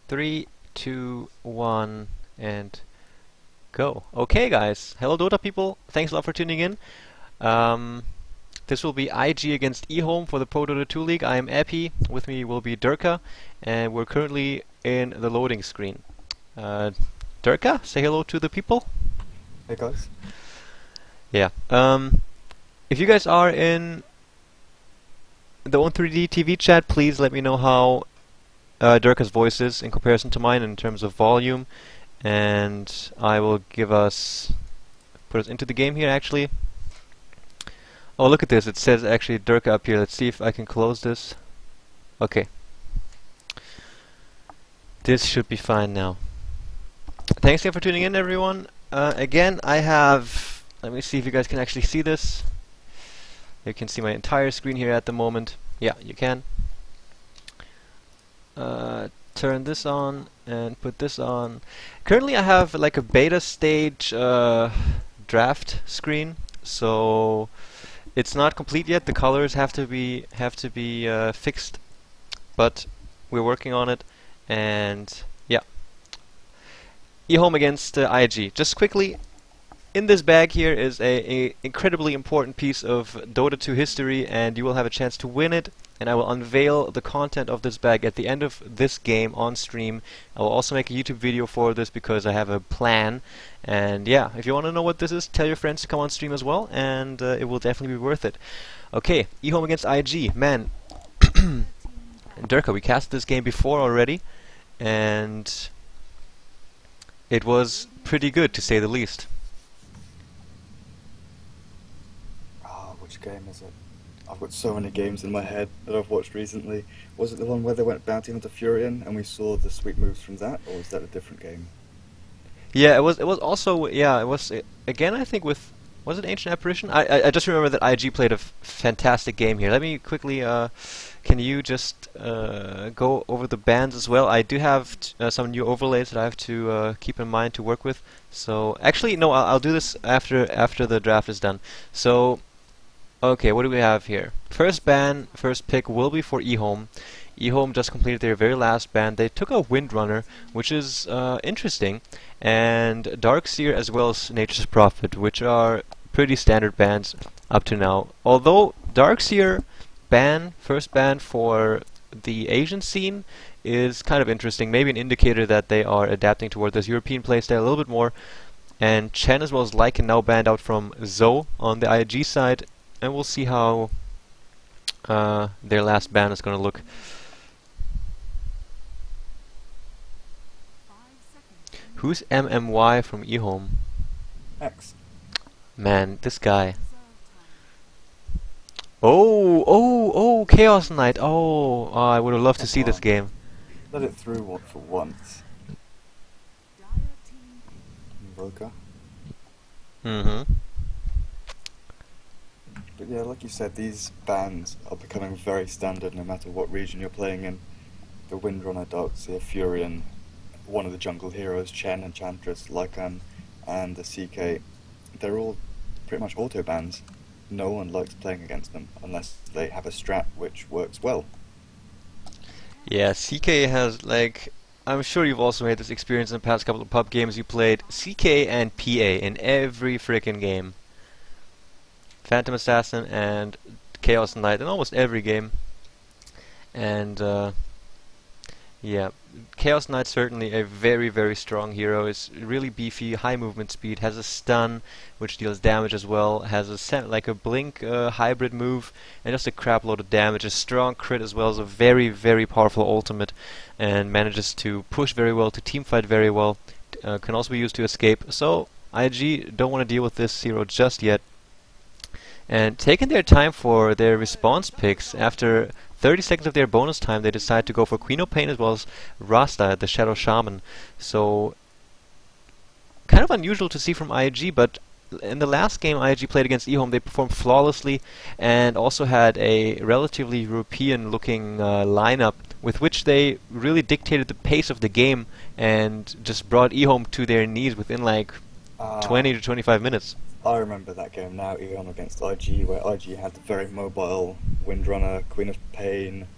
3, 2, 1, and go. Okay, guys. Hello, Dota people. Thanks a lot for tuning in. Um, this will be IG against EHOME for the ProDota2 League. I am Epi. With me will be Durka, and we're currently in the loading screen. Durka, say hello to the people. Hey guys. Yeah. If you guys are in the Own3D TV chat, please let me know how Durka's voice is in comparison to mine in terms of volume, and I will put us into the game here actually. Oh, look at this, it says actually Durka up here. Let's see if I can close this. Okay. This should be fine now. Thanks again for tuning in, everyone. Again, I have, let me see if you guys can actually see this. You can see my entire screen here at the moment. Yeah, you can. Turn this on and put this on. Currently I have like a beta stage draft screen, so it's not complete yet. The colors have to be fixed, but we're working on it. And yeah, EHOME against IG. Just quickly, in this bag here is a incredibly important piece of Dota 2 history, and you will have a chance to win it. And I will unveil the content of this bag at the end of this game on stream. I will also make a YouTube video for this because I have a plan. And yeah, if you want to know what this is, tell your friends to come on stream as well, and it will definitely be worth it. Okay, EHOME against IG. Man, Durka, we cast this game before already, and it was pretty good to say the least. Which game is it? I've got so many games in my head that I've watched recently. Was it the one where they went bounty hunter Furion and we saw the sweet moves from that, or was that a different game? Yeah, it was also, yeah, it was again I think with, was it Ancient Apparition? I just remember that IG played a fantastic game here. Let me quickly can you just go over the bands as well? I do have some new overlays that I have to keep in mind to work with. So actually no, I'll do this after the draft is done. So okay, what do we have here? First ban, first pick will be for EHOME. EHOME just completed their very last ban. They took a Windrunner, which is interesting, and Darkseer as well as Nature's Prophet, which are pretty standard bans up to now. Although Darkseer ban, first ban for the Asian scene, is kind of interesting. Maybe an indicator that they are adapting toward this European playstyle a little bit more. And Chen as well as Lycan now banned out from Zoe on the IG side. And we'll see how their last ban is going to look. Who's MMY from EHOME? X. Man, this guy. Oh, Chaos Knight. Oh, I would have loved to see this game. Let it through for once. Invoker. Mm-hmm. But yeah, like you said, these bans are becoming very standard no matter what region you're playing in. The Windrunner, Darkseer, Furion, one of the jungle heroes, Chen, Enchantress, Lycan, and the CK, they're all pretty much auto bans. No one likes playing against them unless they have a strat which works well. Yeah, CK has, like, I'm sure you've also had this experience in the past couple of pub games you played. CK and PA in every frickin' game. Phantom Assassin and Chaos Knight in almost every game. And yeah, Chaos Knight certainly a very, very strong hero. Is really beefy, high movement speed, has a stun which deals damage as well, has a like a blink hybrid move, and just a crap load of damage. A strong crit as well as a very, very powerful ultimate, and manages to push very well, to teamfight very well. Can also be used to escape. So IG don't want to deal with this hero just yet. And taking their time for their response picks, after 30 seconds of their bonus time, they decide to go for Queen of Pain as well as Rasta, the Shadow Shaman. So, kind of unusual to see from IG, but in the last game IG played against EHOME, they performed flawlessly and also had a relatively European-looking lineup with which they really dictated the pace of the game and just brought EHOME to their knees within like 20 to 25 minutes. I remember that game now, EHOME against IG, where IG had the very mobile Windrunner, Queen of Pain,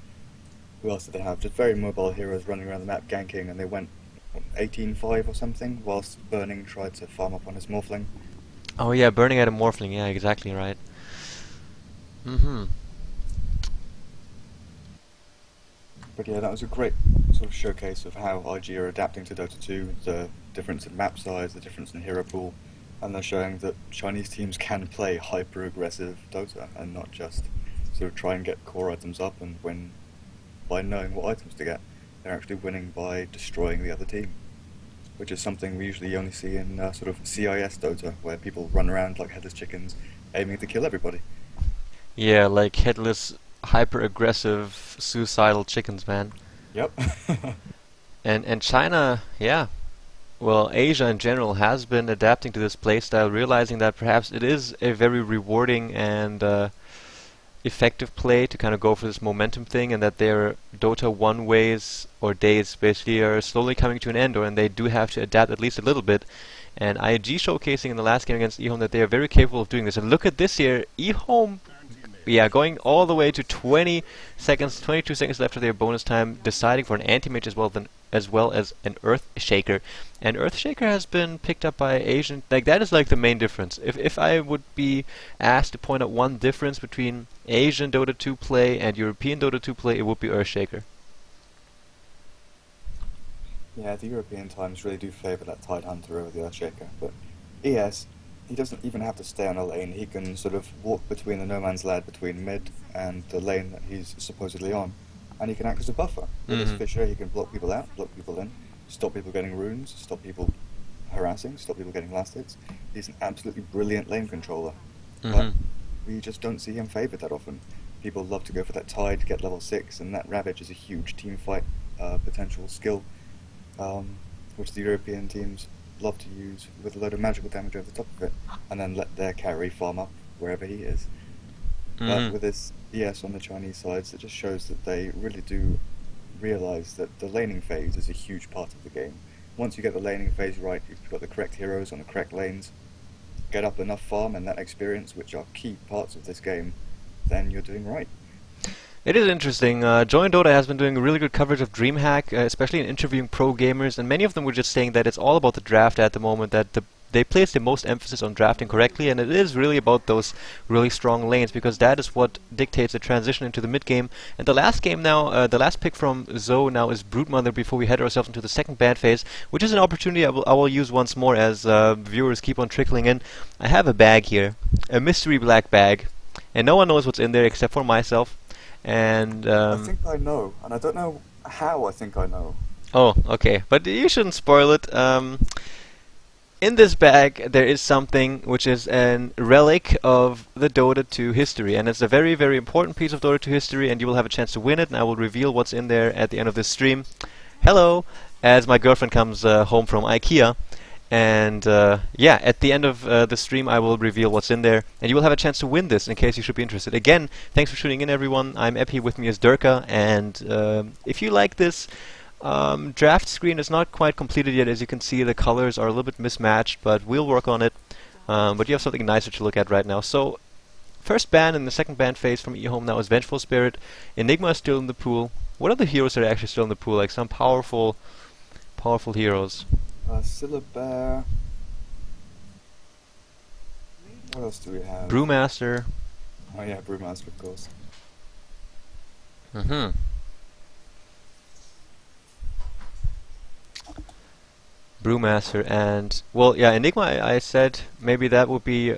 Who else did they have? Just very mobile heroes running around the map ganking, and they went 18-5 or something, whilst Burning tried to farm up on his Morphling. Oh yeah, burning at a Morphling. Yeah, exactly right. Mm-hmm. But yeah, that was a great sort of showcase of how IG are adapting to Dota 2, the difference in map size, the difference in hero pool, and they're showing that Chinese teams can play hyper-aggressive Dota and not just sort of try and get core items up and win by knowing what items to get. They're actually winning by destroying the other team, which is something we usually only see in sort of CIS Dota, where people run around like headless chickens, aiming to kill everybody. Yeah, like headless, hyper-aggressive, suicidal chickens, man. Yep. And China, yeah. Well, Asia in general has been adapting to this playstyle, realizing that perhaps it is a very rewarding and effective play to kind of go for this momentum thing, and that their Dota 1 ways or days basically are slowly coming to an end, and they do have to adapt at least a little bit. And IG showcasing in the last game against EHOME that they are very capable of doing this. And look at this here, EHOME, yeah, going all the way to 20 seconds, 22 seconds left of their bonus time, deciding for an anti-mage as well as an Earth Shaker. And Earth Shaker has been picked up by Asian. Like, that is like the main difference. If I would be asked to point out one difference between Asian Dota 2 play and European Dota 2 play, it would be Earth Shaker. Yeah, the European times really do favour that Tide Hunter over the Earthshaker, but ES, he doesn't even have to stay on a lane. He can sort of walk between the no man's land between mid and the lane that he's supposedly on, and he can act as a buffer. With his Fisher, he can block people out, block people in, stop people getting runes, stop people harassing, stop people getting last hits. He's an absolutely brilliant lane controller, but we just don't see him favoured that often. People love to go for that Tide, get level 6, and that Ravage is a huge team fight potential skill, which the European teams love to use with a load of magical damage over the top of it, and then let their carry farm up wherever he is. But with this ES on the Chinese sides, it just shows that they really do realise that the laning phase is a huge part of the game. Once you get the laning phase right, you've got the correct heroes on the correct lanes, get up enough farm and that experience, which are key parts of this game, then you're doing right. It is interesting. Join Dota has been doing really good coverage of DreamHack, especially in interviewing pro gamers, and many of them were just saying that it's all about the draft at the moment, that they place the most emphasis on drafting correctly, and it is really about those really strong lanes, because that is what dictates the transition into the mid game. And the last game now, the last pick from Zoe now is Broodmother before we head ourselves into the second ban phase, which is an opportunity I will use once more as viewers keep on trickling in. I have a bag here, a mystery black bag, and no one knows what's in there except for myself. And I think I know, and I don't know how I think I know. Oh, okay, but you shouldn't spoil it. In this bag there is something which is an relic of the Dota 2 history, and it's a very, very important piece of Dota 2 history, and you will have a chance to win it, and I will reveal what's in there at the end of this stream. Hello, as my girlfriend comes home from IKEA. And yeah, at the end of the stream I will reveal what's in there, and you will have a chance to win this in case you should be interested. Again, thanks for tuning in, everyone. I'm Epi, with me is Durka, and if you like this draft screen, is not quite completed yet. As you can see, the colors are a little bit mismatched, but we'll work on it. But you have something nicer to look at right now. So, first ban in the second ban phase from EHOME now is Vengeful Spirit. Enigma is still in the pool. What other heroes are actually still in the pool? Like some powerful heroes. Syllabear. What else do we have? Brewmaster. Oh yeah, Brewmaster, of course. Brewmaster, and well, yeah, Enigma. I said maybe that would be.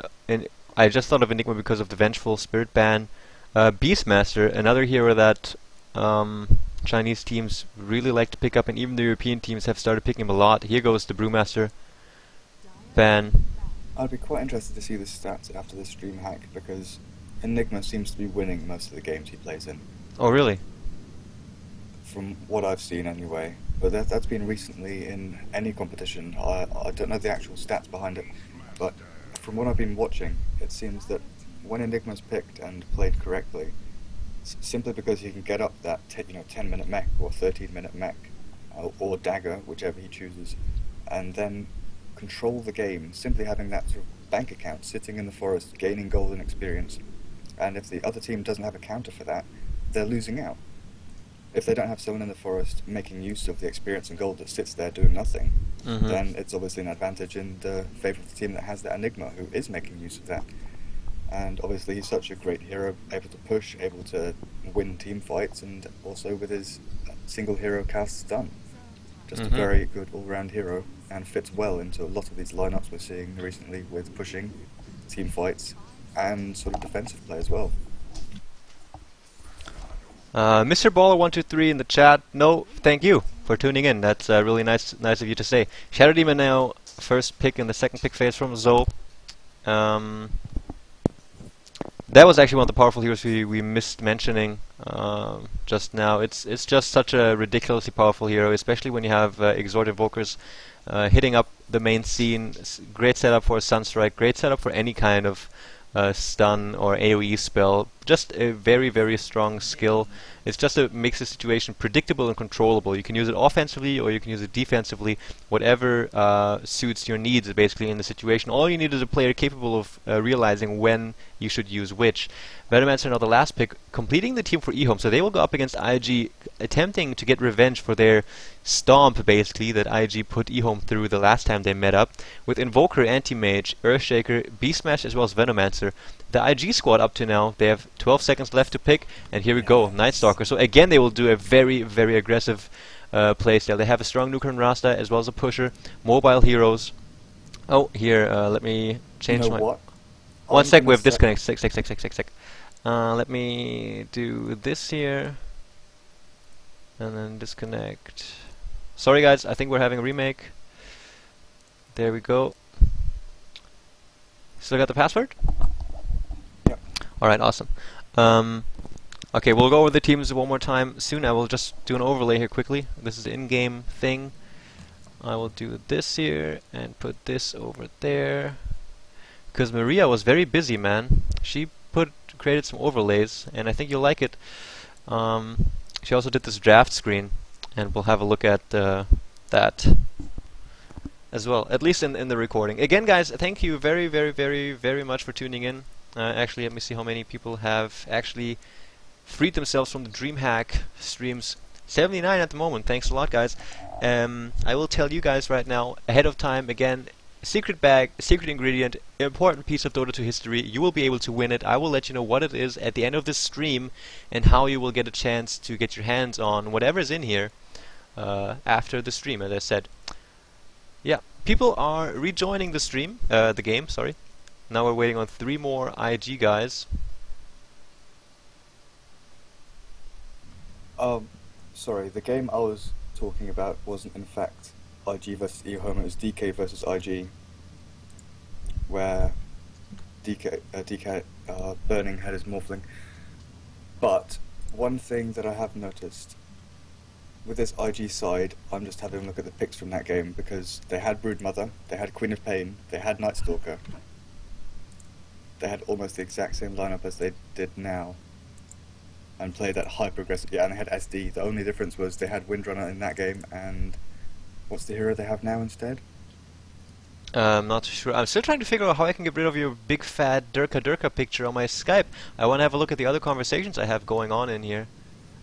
I just thought of Enigma because of the Vengeful Spirit ban. Beastmaster, another hero that Chinese teams really like to pick up, and even the European teams have started picking him a lot. Here goes the Brewmaster ban. I'd be quite interested to see the stats after this stream hack, because Enigma seems to be winning most of the games he plays in. Oh, really? From what I've seen, anyway. But that's been recently in any competition. I don't know the actual stats behind it, but from what I've been watching, it seems that when Enigma's picked and played correctly, simply because he can get up that 10-minute mech or 13-minute mech or dagger, whichever he chooses, and then control the game, simply having that sort of bank account sitting in the forest, gaining golden experience, and if the other team doesn't have a counter for that, they're losing out. if they don't have someone in the forest making use of the experience and gold that sits there doing nothing, Mm-hmm. then it's obviously an advantage in the favour of the team that has that Enigma, who is making use of that. And obviously he's such a great hero, able to push, able to win team fights, and also with his single hero cast stun. Just a Mm-hmm. very good all-round hero, and fits well into a lot of these lineups we're seeing recently with pushing, team fights, and sort of defensive play as well. Mr. Baller123 in the chat. No, thank you for tuning in. That's really nice of you to say. Shadow Demon now first pick in the second pick phase from Zoe. Um, that was actually one of the powerful heroes we missed mentioning just now. It's just such a ridiculously powerful hero, especially when you have Exhort Invokers hitting up the main scene. Great setup for a Sunstrike, great setup for any kind of stun or AoE spell. Just a very, very strong skill. It's just makes the situation predictable and controllable. You can use it offensively or you can use it defensively, whatever suits your needs basically in the situation. All you need is a player capable of realizing when you should use which. Venomancer now the last pick, completing the team for EHOME, so they will go up against IG, attempting to get revenge for their stomp basically that IG put EHOME through the last time they met up, with Invoker, Anti-Mage, Earthshaker, Beastmash as well as Venomancer. The IG squad up to now, they have 12 seconds left to pick, and here we go, Nightstalker. So again they will do a very, very aggressive playstyle. They have a strong nuker and Rasta as well as a pusher, mobile heroes. Oh, here, let me change You know my... what? One I'm sec, gonna we have set- disconnect. Sec. Let me do this here. And then disconnect. Sorry guys, I think we're having a remake. There we go. Still got the password? Yep. Alright, awesome. Okay, we'll go over the teams one more time soon. I will just do an overlay here quickly. This is the in-game thing. I will do this here and put this over there. Because Maria was very busy, man. She created some overlays, and I think you'll like it. She also did this draft screen, and we'll have a look at that as well, at least in the recording. Again, guys, thank you very, very, very, very much for tuning in. Actually, let me see how many people have actually freed themselves from the DreamHack streams. 79 at the moment. Thanks a lot, guys. I will tell you guys right now, ahead of time, again, secret bag, secret ingredient, important piece of Dota 2 history. You will be able to win it. I will let you know what it is at the end of this stream and how you will get a chance to get your hands on whatever's in here after the stream, as I said. Yeah, people are rejoining the stream, the game, sorry. Now we're waiting on 3 more IG guys. Sorry, the game I was talking about wasn't in fact IG versus EHOME, it was DK versus IG, where DK Burning had his Morphling. But one thing that I have noticed with this IG side, I'm just having a look at the picks from that game, because they had Broodmother, they had Queen of Pain, they had Nightstalker. They had almost the exact same lineup as they did now, and played that hyper-aggressive. Yeah, and they had SD. The only difference was they had Windrunner in that game, and what's the hero they have now instead? I'm not sure. I'm still trying to figure out how I can get rid of your big fat Durka picture on my Skype. I want to have a look at the other conversations I have going on in here.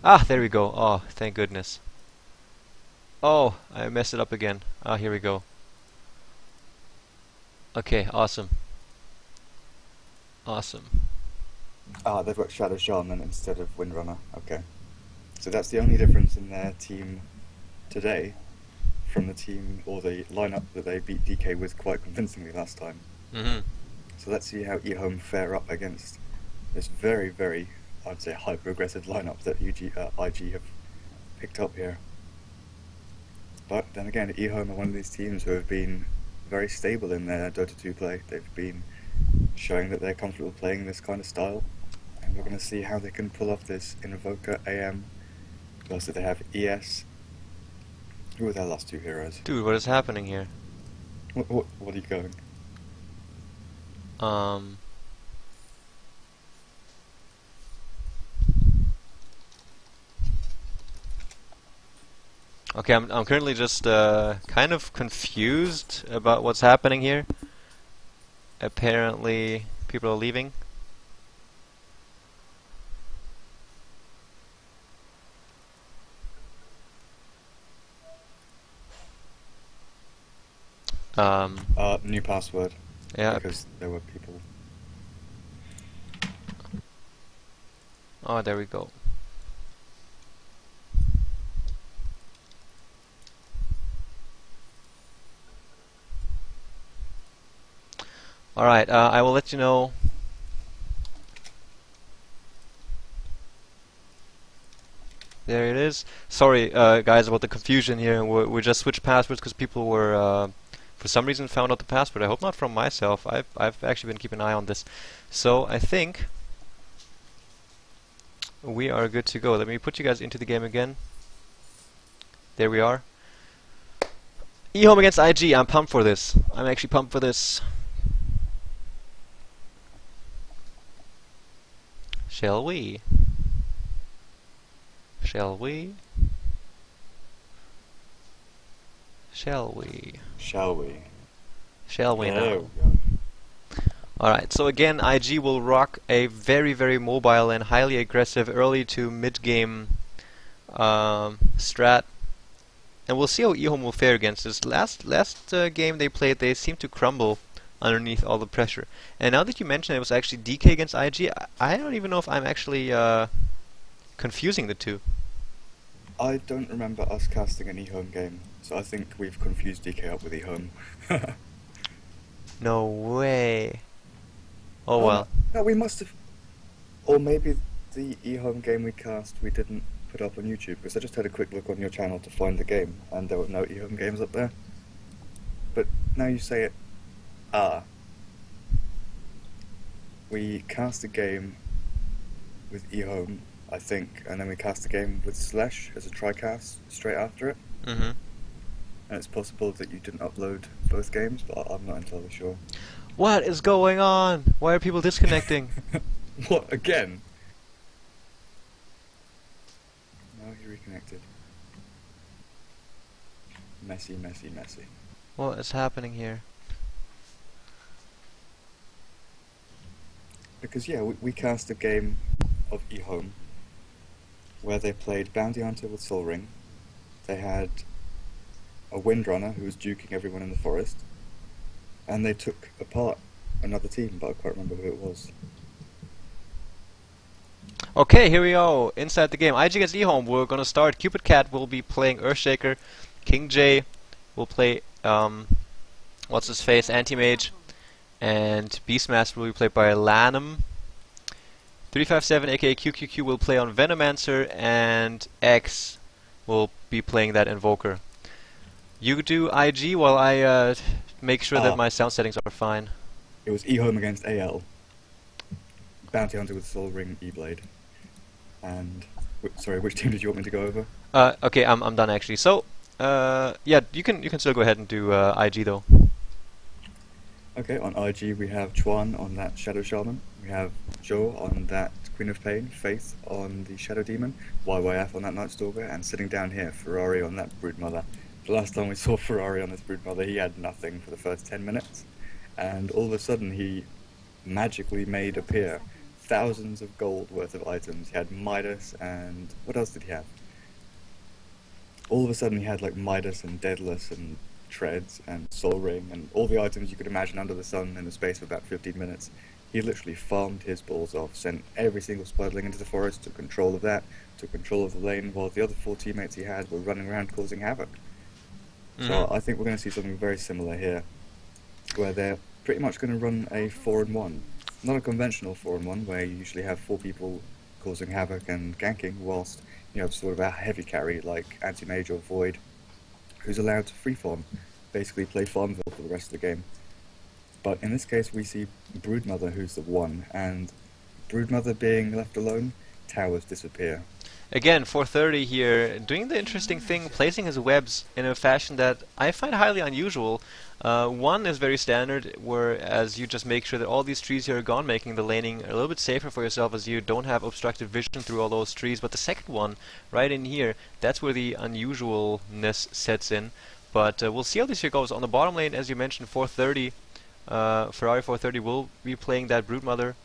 Ah, there we go. Oh, thank goodness. Oh, I messed it up again. Ah, here we go. Okay, awesome. Awesome. Ah, they've got Shadow Shaman instead of Windrunner. Okay. So that's the only difference in their team today from the team or the lineup that they beat DK with quite convincingly last time. Mm-hmm. So let's see how EHOME fare up against this very, very, I'd say, hyper-aggressive lineup that IG have picked up here. But then again, EHOME are one of these teams who have been very stable in their Dota 2 play. They've been showing that they're comfortable playing this kind of style, and we're going to see how they can pull off this Invoker AM. Also, they have ES. Who are their last 2 heroes? Dude, what is happening here? What are you going? Okay, I'm currently just kind of confused about what's happening here. Apparently, people are leaving. Um, New password, yeah. because there were people. Oh, there we go. Alright, I will let you know. There it is. Sorry, guys, about the confusion here. We just switched passwords because people were, for some reason, found out the password. I hope not from myself. I've actually been keeping an eye on this. So I think we are good to go. Let me put you guys into the game again. There we are. EHOME against IG. I'm pumped for this. I'm actually pumped for this. Shall we? Shall we? Shall we? Shall we? Shall we There now? we go. Alright, so again, IG will rock a very, very mobile and highly aggressive early to mid-game strat. And we'll see how EHOME will fare against this. Last game they played, they seemed to crumble underneath all the pressure. And now that you mention it was actually DK against IG, I don't even know if I'm actually confusing the two. I don't remember us casting an EHOME game, so I think we've confused DK up with EHOME. No way. Oh Oh, well. no, we must have. Or maybe the EHOME game we cast we didn't put up on YouTube, because I just had a quick look on your channel to find the game, and there were no EHOME games up there. But now you say it, we cast a game with EHOME, I think, and then we cast a game with Slash as a tri-cast straight after it. Mm-hmm. And it's possible that you didn't upload both games, but I'm not entirely sure. What is going on? Why are people disconnecting? What, again? Now he reconnected. Messy, messy, messy. What is happening here? Because, yeah, we cast a game of EHOME where they played Bounty Hunter with Soul Ring. They had a Windrunner who was duking everyone in the forest. And they took apart another team, but I can't remember who it was. Okay, here we go. Inside the game. IG against EHOME. We're gonna start. Cupid Cat will be playing Earthshaker. King J will play what's his face? Anti-Mage. And Beastmaster will be played by Lanham. 357 aka QQQ will play on Venomancer, and X will be playing that Invoker. You do IG while I make sure that my sound settings are fine. It was EHOME against AL. Bounty Hunter with Soul Ring, E-Blade. And, sorry, which team did you want me to go over? Okay, I'm done actually. So, yeah, you can still go ahead and do IG though. Okay, on IG we have Chuan on that Shadow Shaman. We have Zhou on that Queen of Pain, Faith on the Shadow Demon, YYF on that Night Stalker, and sitting down here, Ferrari on that Broodmother. The last time we saw Ferrari on this Broodmother, he had nothing for the first 10 minutes. And all of a sudden he magically made appear thousands of gold worth of items. He had Midas and... what else did he have? All of a sudden he had like Midas and Deadless and Treads and Soul Ring and all the items you could imagine under the sun in the space of about 15 minutes. He literally farmed his balls off, sent every single Spiderling into the forest, took control of that, took control of the lane, while the other 4 teammates he had were running around causing havoc. So I think we're going to see something very similar here, where they're pretty much going to run a 4-in-1. Not a conventional 4-in-1, where you usually have 4 people causing havoc and ganking, whilst you have sort of a heavy carry like Anti-Mage or Void, who's allowed to freeform, basically play Farmville for the rest of the game. But in this case we see Broodmother who's the 1, and Broodmother being left alone, towers disappear. Again, 430 here, doing the interesting thing, placing his webs in a fashion that I find highly unusual. One is very standard, whereas you just make sure that all these trees here are gone, making the laning a little bit safer for yourself as you don't have obstructive vision through all those trees. But the second one, right in here, that's where the unusualness sets in. But we'll see how this here goes. On the bottom lane, as you mentioned, 430, Ferrari 430 will be playing that Broodmother.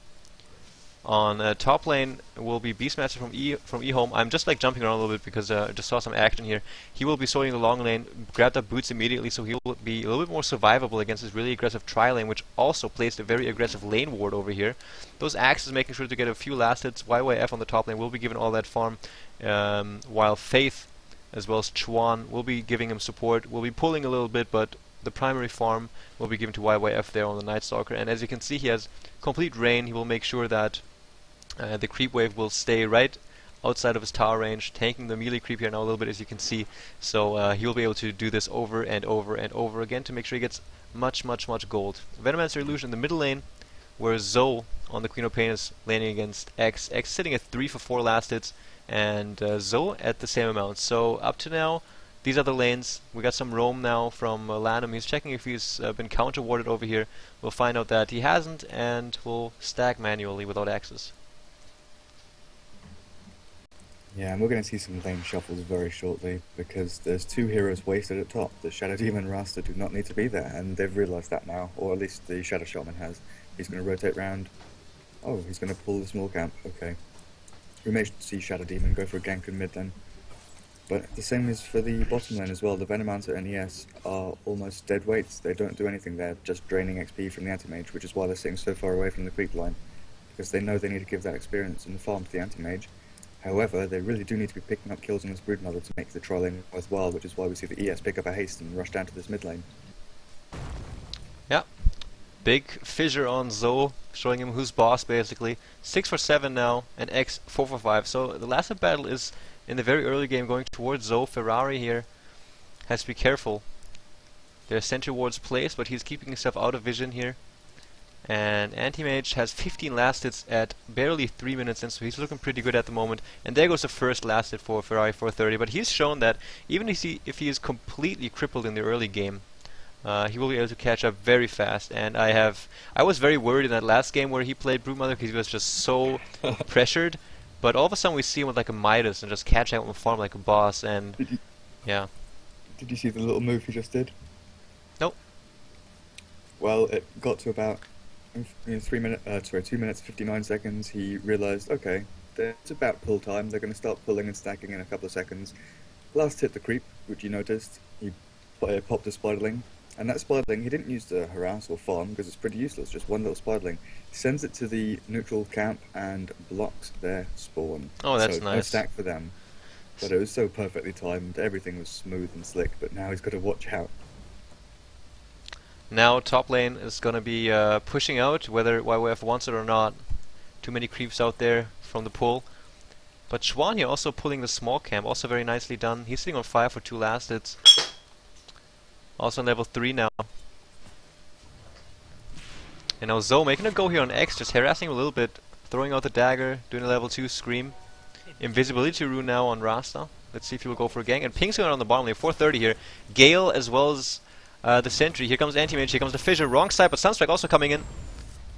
On top lane will be Beastmaster from EHOME. I'm just like jumping around a little bit because I just saw some action here. He will be sorting the long lane, grabbed up boots immediately, so he will be a little bit more survivable against this really aggressive tri lane, which also placed a very aggressive lane ward over here. Those axes making sure to get a few last hits. YYF on the top lane will be given all that farm, while Faith as well as Chuan will be giving him support. Will be pulling a little bit, but the primary farm will be given to YYF there on the Night Stalker. And as you can see, he has complete reign. He will make sure that the creep wave will stay right outside of his tower range, tanking the melee creep here now a little bit, as you can see. So he will be able to do this over and over and over again to make sure he gets much gold. Venomancer Illusion in the middle lane, where Zoe on the Queen of Pain is laning against X. X sitting at 3 for 4 last hits, and Zoe at the same amount. So up to now, these are the lanes. We got some roam now from Lanham. He's checking if he's been counter-warded over here. We'll find out that he hasn't, and we'll stack manually without axes. Yeah, and we're going to see some lane shuffles very shortly, because there's 2 heroes wasted at top. The Shadow Demon and Rasta do not need to be there, and they've realised that now, or at least the Shadow Shaman has. He's going to rotate round. Oh, he's going to pull the small camp. Okay. We may see Shadow Demon go for a gank in mid lane. But the same is for the bottom lane as well. The Venomancer and ES are almost dead weights. They don't do anything. They're just draining XP from the anti-mage, which is why they're sitting so far away from the creep line, because they know they need to give that experience and farm to the anti-mage. However, they really do need to be picking up kills on this Broodmother to make the troll lane worthwhile, which is why we see the ES pick up a haste and rush down to this mid lane. Yeah. Big fissure on Zoe, showing him who's boss basically. 6 for 7 now, and X 4 for 5. So the last battle is in the very early game going towards Zoe. Ferrari here has to be careful. There's sentry wards placed, but he's keeping himself out of vision here. And Anti-Mage has 15 last hits at barely 3 minutes in, so he's looking pretty good at the moment. And there goes the first last hit for Ferrari 430. But he's shown that even if he is completely crippled in the early game, he will be able to catch up very fast. And I was very worried in that last game where he played Broodmother because he was just so pressured. But all of a sudden we see him with like a Midas and just catching out on farm like a boss. And yeah. Did you see the little move he just did? Nope. Well, it got to about 2 minutes 59 seconds. He realised, okay, it's about pull time. They're going to start pulling and stacking in a couple of seconds. Last hit the creep, which you noticed. He popped a spiderling. And that spiderling, he didn't use the harass or farm because it's pretty useless, just one little spiderling. Sends it to the neutral camp and blocks their spawn. Oh, that's so nice. No stack for them. But it was so perfectly timed, everything was smooth and slick, but now he's got to watch out. Now top lane is going to be pushing out, whether YYF wants it or not. Too many creeps out there from the pull. But Chuan here also pulling the small camp, also very nicely done. He's sitting on 5 for 2 last hits. Also on level 3 now. And now Zoe making a go here on X, just harassing him a little bit, throwing out the dagger, doing a level 2 scream. Invisibility rune now on Rasta. Let's see if he will go for a gank. And Ping's going on the bottom lane, 430 here. Gale as well as the sentry. Here comes Anti-Mage, here comes the Fissure. Wrong side, but Sunstrike also coming in.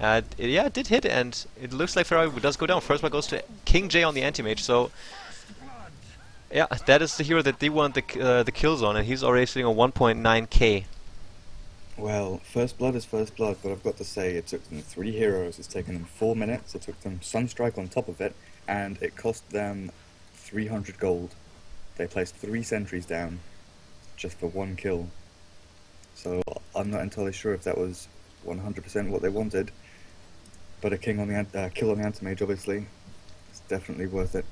Yeah, it did hit, and it looks like Ferrari does go down. First one goes to King J on the Anti-Mage, so yeah, that is the hero that they want the kills on, and he's already sitting on 1.9k. Well, first blood is first blood, but I've got to say, it took them 3 heroes. It's taken them 4 minutes. It took them Sunstrike on top of it, and it cost them 300 gold. They placed 3 sentries down just for 1 kill. So I'm not entirely sure if that was 100% what they wanted, but a kill on the Anti-Mage, obviously, it's definitely worth it.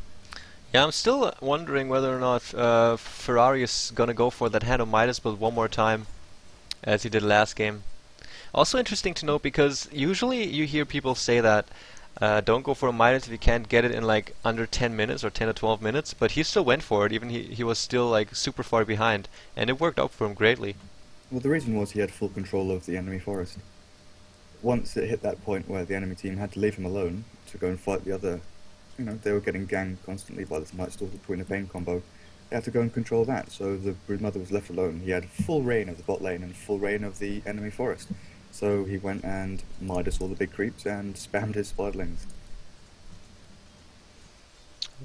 Yeah, I'm still wondering whether or not Ferrari is gonna go for that Hand of Midas build one more time, as he did last game. Also interesting to note, because usually you hear people say that don't go for a Midas if you can't get it in like under 10 minutes or 10 to 12 minutes, but he still went for it, even he was still like super far behind, and it worked out for him greatly. Well, the reason was he had full control of the enemy forest. Once it hit that point where the enemy team had to leave him alone to go and fight the other, they were getting ganged constantly by this Night Stalker Queen of Pain combo. They had to go and control that, so the Broodmother was left alone. He had full reign of the bot lane and full reign of the enemy forest. So he went and Midas all the big creeps and spammed his spiderlings.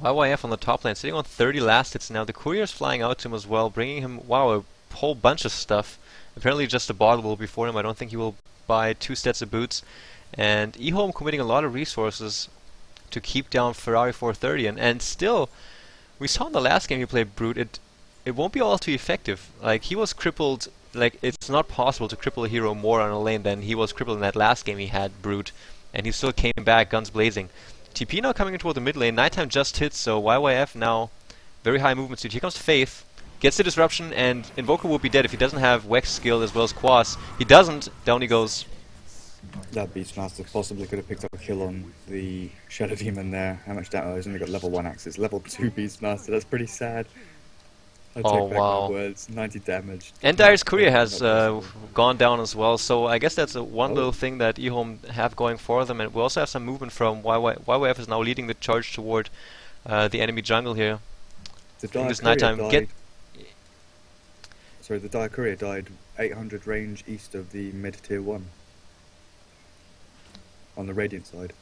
YYF on the top lane, sitting on 30 last hits now. The courier's flying out to him as well, bringing him, wow, a whole bunch of stuff. Apparently just a bottle will be for him. I don't think he will buy 2 sets of boots. And EHOME committing a lot of resources to keep down Ferrari 430, and still, we saw in the last game he played Brute, it won't be all too effective. Like, he was crippled, like, it's not possible to cripple a hero more on a lane than he was crippled in that last game he had Brute, and he still came back, guns blazing. TP now coming in toward the mid lane, Nighttime just hits, so YYF now, very high movement speed. Here comes Faith, gets the disruption, and Invoker will be dead if he doesn't have Wex skill as well as Quas. He doesn't, down he goes. That Beastmaster possibly could have picked up a kill on the Shadow Demon there. How much damage? Oh, he's only got level 1 axes. Level 2 Beastmaster, that's pretty sad. I take back my words, 90 damage. And Dire's Courier has gone down as well, so I guess that's one little thing that EHOME have going for them, and we also have some movement from YYF is now leading the charge toward the enemy jungle here. The Dire Courier died 800 range east of the mid tier 1. On the Radiant side.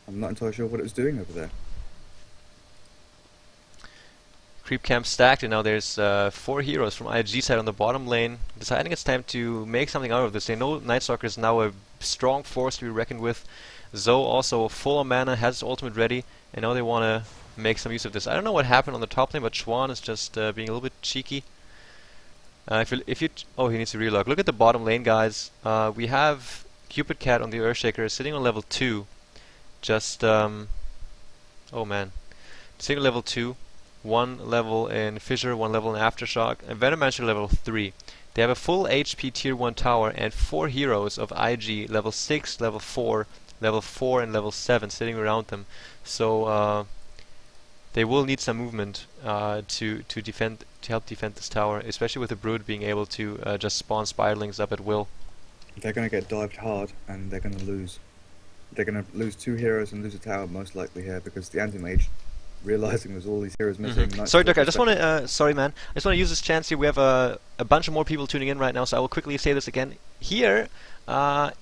I'm not entirely sure what it was doing over there. Creep camp stacked, and now there's 4 heroes from IG side on the bottom lane, deciding it's time to make something out of this. They know Night Stalker is now a strong force to be reckoned with. Zoe also full on mana, has his ultimate ready, and now they want to make some use of this. I don't know what happened on the top lane, but Schwan is just being a little bit cheeky. Oh, he needs to relog. Look at the bottom lane, guys. We have Cupid Cat on the Earthshaker sitting on level 2. Just, oh man. Sitting on level 2. 1 level in Fissure, 1 level in Aftershock, and Venomancer level 3. They have a full HP tier 1 tower and 4 heroes of IG, level 6, level 4, and level 7 sitting around them. So, they will need some movement to help defend this tower, especially with the Brood being able to just spawn Spiderlings up at will. They're going to get dived hard, and they're going to lose. They're going to lose 2 heroes and lose a tower most likely here, because the anti-mage, realizing there's all these heroes missing... Sorry, Dirk, I just want to... sorry, man. I just want to use this chance here. We have a bunch of more people tuning in right now, so I will quickly say this again. Here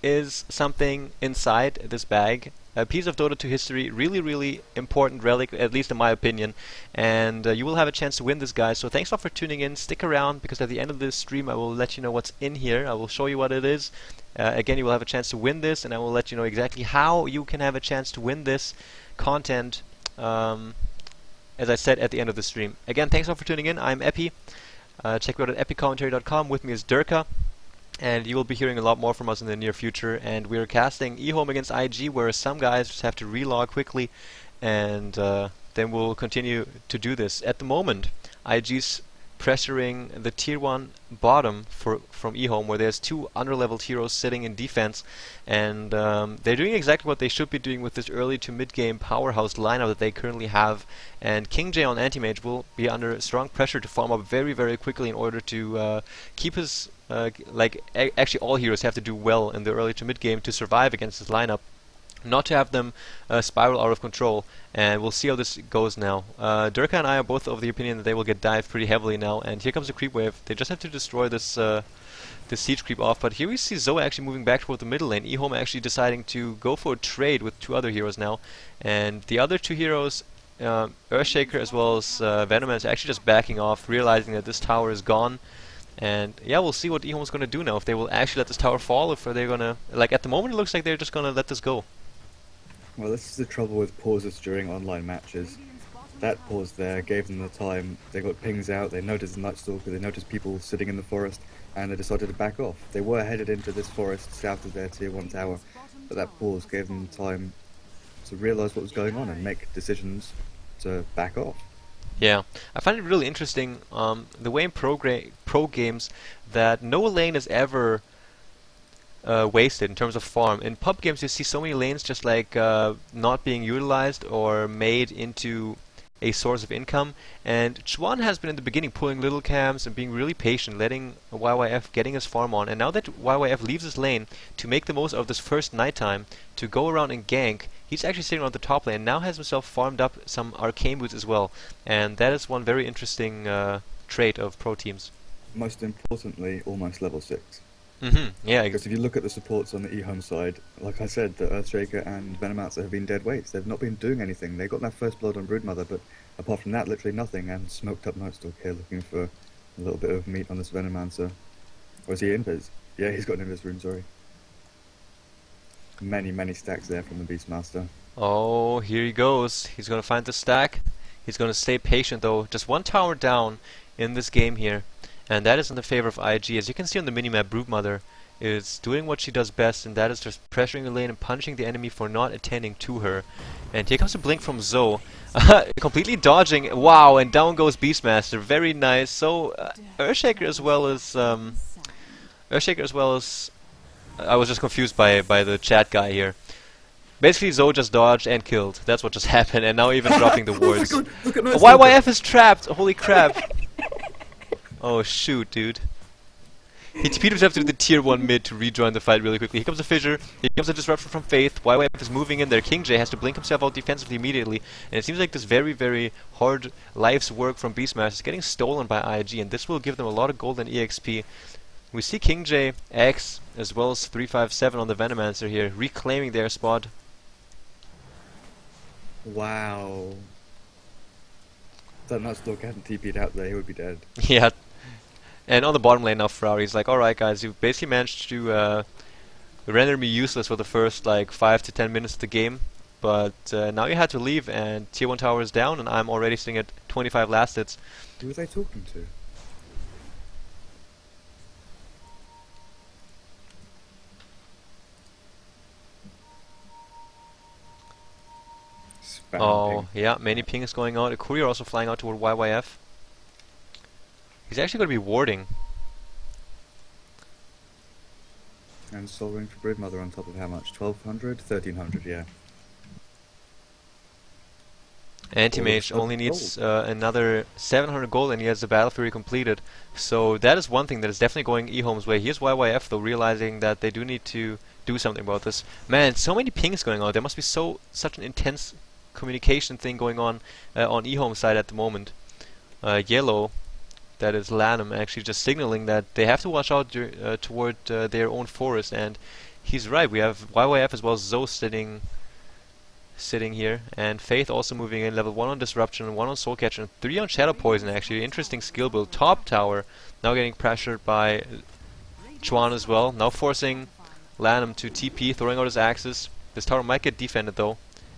is something inside this bag. A piece of Dota 2 history, really, really important relic, at least in my opinion. And you will have a chance to win this, guys. So thanks a lot for tuning in. Stick around, because at the end of this stream, I will let you know what's in here. I will show you what it is. Again, you will have a chance to win this, and I will let you know exactly how you can have a chance to win this content, as I said at the end of the stream. Again, thanks a lot for tuning in. I'm Epi. Check me out at epicommentary.com. With me is Durka. And you will be hearing a lot more from us in the near future. And we are casting EHOME against IG, where some guys just have to relog quickly, and then we'll continue to do this. At the moment, IG's pressuring the tier 1 bottom from EHOME, where there's 2 underleveled heroes sitting in defense, and they're doing exactly what they should be doing with this early to mid-game powerhouse lineup that they currently have. And King J on Anti-Mage will be under strong pressure to farm up very, very quickly in order to keep his... actually all heroes have to do well in the early to mid-game to survive against this lineup, not to have them spiral out of control. And we'll see how this goes now. Durka and I are both of the opinion that they will get dived pretty heavily now, and here comes the creep wave. They just have to destroy this this siege creep off. But here we see Zoe actually moving back toward the middle lane. EHOME actually deciding to go for a trade with 2 other heroes now, and the other 2 heroes, Earthshaker as well as Venomancer, actually just backing off, realizing that this tower is gone. And yeah, we'll see what EHOME is going to do now, if they will actually let this tower fall, if they're going to... Like, at the moment it looks like they're just going to let this go. Well, this is the trouble with pauses during online matches. That pause there gave them the time. They got pings out, they noticed the Night Stalker, they noticed people sitting in the forest, and they decided to back off. They were headed into this forest south of their tier 1 tower, but that pause gave them time to realise what was going on and make decisions to back off. Yeah, I find it really interesting, the way in pro games that no lane is ever wasted in terms of farm. In pub games you see so many lanes just like not being utilized or made into a source of income, and Chuan has been in the beginning pulling little camps and being really patient, letting YYF getting his farm on, and now that YYF leaves his lane to make the most of this first nighttime to go around and gank, he's actually sitting on the top lane and now has himself farmed up some arcane boots as well, and that is one very interesting trait of pro teams. Most importantly, almost level 6. Yeah, because if you look at the supports on the EHOME side, like I said, the Earthshaker and Venomancer have been dead weights. They've not been doing anything. They got their first blood on Broodmother, but apart from that, literally nothing. And smoked up Nightstalk here, looking for a little bit of meat on this Venomancer. Or is he Invis? Yeah, he's got an Invis rune, sorry. Many, many stacks there from the Beastmaster. Oh, here he goes. He's gonna find the stack. He's gonna stay patient though. Just one tower down in this game here. And that is in the favor of IG. As you can see on the minimap, Broodmother is doing what she does best, and that is just pressuring the lane and punishing the enemy for not attending to her. And here comes a blink from Zoe. Completely dodging. Wow, and down goes Beastmaster. Very nice. So, Earthshaker as well as... I was just confused by the chat guy here. Basically, Zoe just dodged and killed. That's what just happened, and now even dropping the wards. Oh my God, look at Night YYF is trapped! Holy crap! Oh shoot, dude. He TP'd himself to the tier 1 mid to rejoin the fight really quickly. Here comes a Fissure, here comes a Disruption from Faith. YYF is moving in there. King J has to blink himself out defensively immediately. And it seems like this very, very hard life's work from Beastmaster is getting stolen by IG, and this will give them a lot of gold and EXP. We see King J, X, as well as 357 on the Venomancer here, reclaiming their spot. Wow. That Nutstalker hadn't TP'd out there, he would be dead. Yeah. And on the bottom lane now, Ferrari's like, alright guys, you basically managed to render me useless for the first like 5 to 10 minutes of the game, but now you had to leave and tier 1 tower is down and I'm already sitting at 25 last hits. Who was I talking to? Spam Oh, ping. yeah, many pings going out. A courier also flying out toward YYF. He's actually going to be warding. And Soul Ring for Broodmother on top of how much? 1200? 1300, yeah. Anti-Mage only needs another 700 gold and he has the Battle Fury completed. So that is one thing that is definitely going EHOME's way. Here's YYF though, realizing that they do need to do something about this. Man, so many pings going on. There must be such an intense communication thing going on EHOME's side at the moment. Yellow, that is Lanham, actually just signaling that they have to watch out toward their own forest, and he's right. We have YYF as well as Zoe sitting here, and Faith also moving in, level 1 on Disruption, 1 on Soul Catcher, and 3 on Shadow Poison actually. Interesting skill build. Top tower now getting pressured by Chuan as well, now forcing Lanham to TP, throwing out his axes. This tower might get defended though,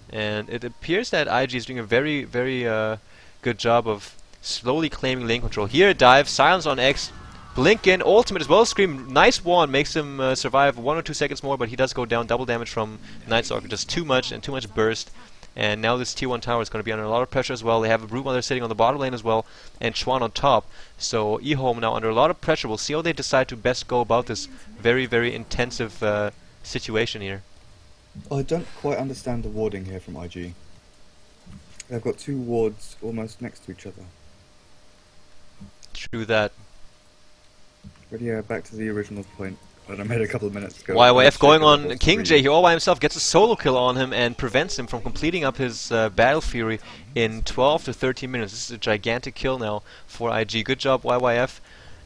and it appears that IG is doing a very, very good job of slowly claiming lane control. Here, dive, silence on X, blink in, ultimate as well, scream, nice wand, makes him survive 1 or 2 seconds more, but he does go down, double damage from Nightstalker, just too much and too much burst. And now this tier 1 tower is going to be under a lot of pressure as well. They have a Broodmother sitting on the bottom lane as well, and Chuan on top. So EHOME now under a lot of pressure. We'll see how they decide to best go about this very, very intensive situation here. I don't quite understand the warding here from IG. They've got 2 wards almost next to each other. True that. But yeah, back to the original point that I made a couple of minutes ago. YYF going on King J, he all by himself gets a solo kill on him and prevents him from completing up his Battle Fury in 12 to 13 minutes. This is a gigantic kill now for IG. Good job YYF.